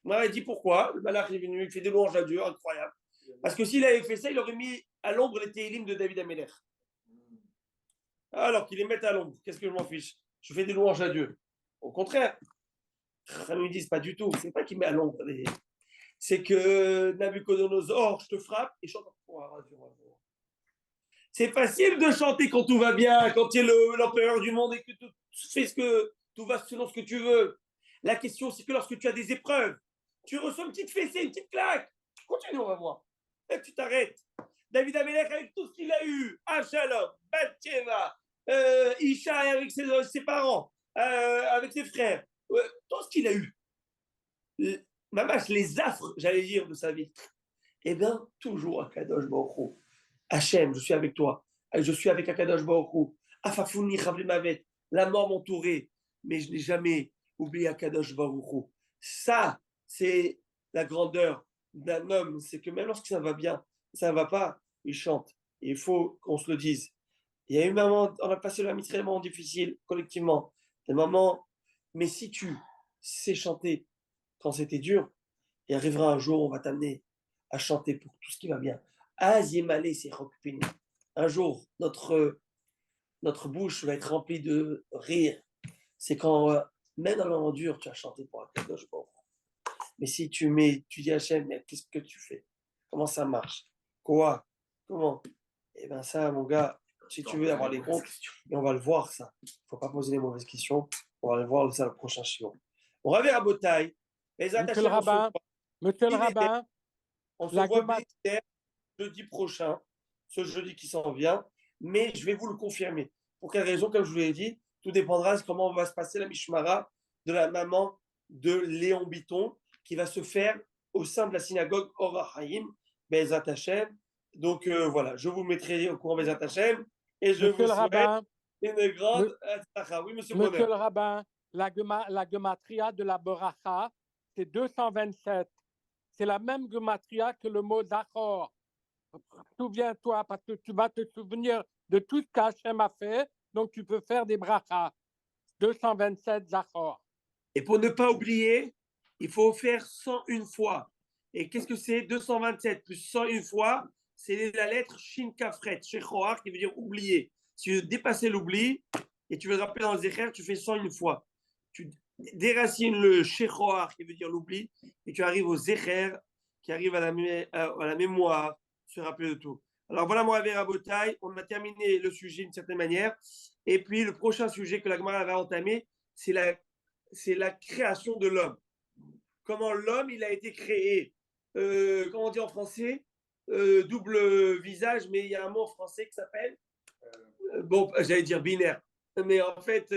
Moi, il dit pourquoi? Le malach est venu, il fait des louanges à Dieu, incroyable. Parce que s'il avait fait ça, il aurait mis à l'ombre les Télim de David Améler. Alors qu'il les mette à l'ombre, qu'est-ce que je m'en fiche? Je fais des louanges à Dieu. Au contraire, ils me disent pas du tout. C'est pas qu'il met à l'ombre. C'est que Nabucodonosor, je te frappe et chante. C'est facile de chanter quand tout va bien, quand tu es l'empereur du monde et que tu fais tout va selon ce que tu veux. La question, c'est que lorsque tu as des épreuves, tu reçois une petite fessée, une petite claque. Continue, on va voir. Et tu t'arrêtes. David Améler, avec tout ce qu'il a eu, Absalom, Bathsheba, Isha avec ses parents, avec ses frères, tout ce qu'il a eu. Mamash, les affres, j'allais dire, de sa vie. Eh bien, toujours à Kadosh Baruch Hu. Hachem, je suis avec toi. Je suis avec Akadosh Baruch Hu. Afafouni Chavli Mavet. La mort m'entourait, mais je n'ai jamais oublié Akadosh Baruch Hu. Ça, c'est la grandeur d'un homme. C'est que même lorsque ça va bien, ça ne va pas, il chante. Et il faut qu'on se le dise. Il y a eu un moment, on a passé le très moment difficile, collectivement. Des moments, mais si tu sais chanter quand c'était dur, il arrivera un jour, on va t'amener à chanter pour tout ce qui va bien. Aziemale, c'est Rokpin. Un jour, notre bouche va être remplie de rire. C'est quand, même dans le moment dur, tu as chanté pour Akadosh Baruch Hu. Mais si tu dis à Hachem, mais qu'est-ce que tu fais? Comment ça marche? Quoi? Comment? Eh bien ça, mon gars, si tu veux avoir les comptes, et on va le voir ça. Il ne faut pas poser les mauvaises questions. On va le voir ça le prochain chiot. On va vers Botaï. Monsieur le rabbin, on se la voit Gemara- jeudi prochain, ce jeudi qui s'en vient, mais je vais vous le confirmer. Pour quelle raison? Comme je vous l'ai dit, tout dépendra de comment va se passer la Mishmara de la maman de Léon Biton, qui va se faire au sein de la synagogue Or HaChaim, Be'ezrat Hashem. Donc voilà, je vous mettrai au courant Be'ezrat Hashem, et je Monsieur vous le souhaite rabbin, une grande atzlacha. Oui, monsieur Monsieur Bronner. le rabbin, la gematria de la Beracha, c'est 227. C'est la même gematria que le mot Zachor. Souviens-toi, parce que tu vas te souvenir de tout ce qu'Hachem a fait, donc tu peux faire des brachas. 227 Zachor. Et pour ne pas oublier, il faut faire 101 fois. Et qu'est-ce que c'est? 227 plus 101 fois, c'est la lettre Shin Kafret, Shechoar, qui veut dire oublier. Si tu veux dépasser l'oubli et tu veux te rappeler dans le Zecher, tu fais 101 fois. Tu déracines le Shechoar, qui veut dire l'oubli, et tu arrives au Zecher, qui arrive à la mémoire, se rappeler de tout. Alors voilà, mon Rav Rabotai, on a terminé le sujet d'une certaine manière. Et puis le prochain sujet que la Gemara va entamer, c'est la création de l'homme. Comment l'homme il a été créé. Comment on dit en français? Double visage, mais il y a un mot en français qui s'appelle bon, j'allais dire binaire. Mais en fait,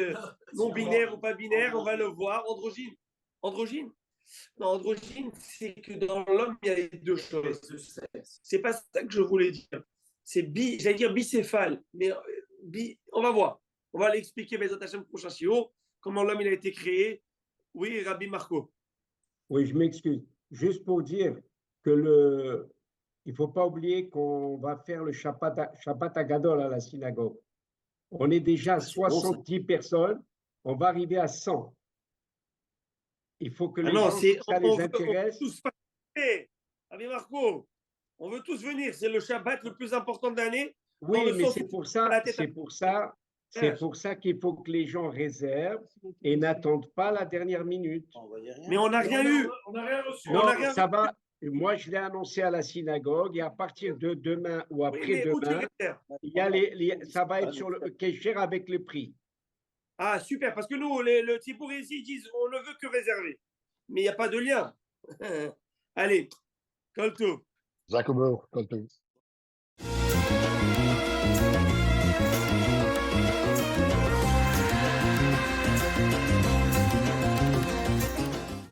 non binaire ou pas binaire, on va le voir. Androgyne. Androgyne? Non, androgyne, c'est que dans l'homme, il y a les deux choses. C'est pas ça que je voulais dire. C'est j'allais dire bicéphale, mais on va voir. On va l'expliquer, Bezat Hashem, prochain shiur, comment l'homme il a été créé. Oui, Rabbi Marco. Oui, je m'excuse. Juste pour dire que il ne faut pas oublier qu'on va faire le Shabbat Agadol à la synagogue. On est déjà à 70 personnes, on va arriver à 100. Il faut que les gens, si ça les intéresse. On veut tous participer. Rabbi Marco, on veut tous venir. C'est le Shabbat le plus important de l'année. Oui, mais c'est pour ça qu'il faut que les gens réservent et n'attendent pas la dernière minute. Mais on n'a rien eu. On n'a rien reçu. Non, ça va. Moi, je l'ai annoncé à la synagogue et à partir de demain ou après-demain, ça va être sur le Kesher avec le prix. Ah, super, parce que nous, le Tzipour ici, ils disent on ne veut que réserver. Mais il n'y a pas de lien. Allez, Kolto. Jacobo, Kolto.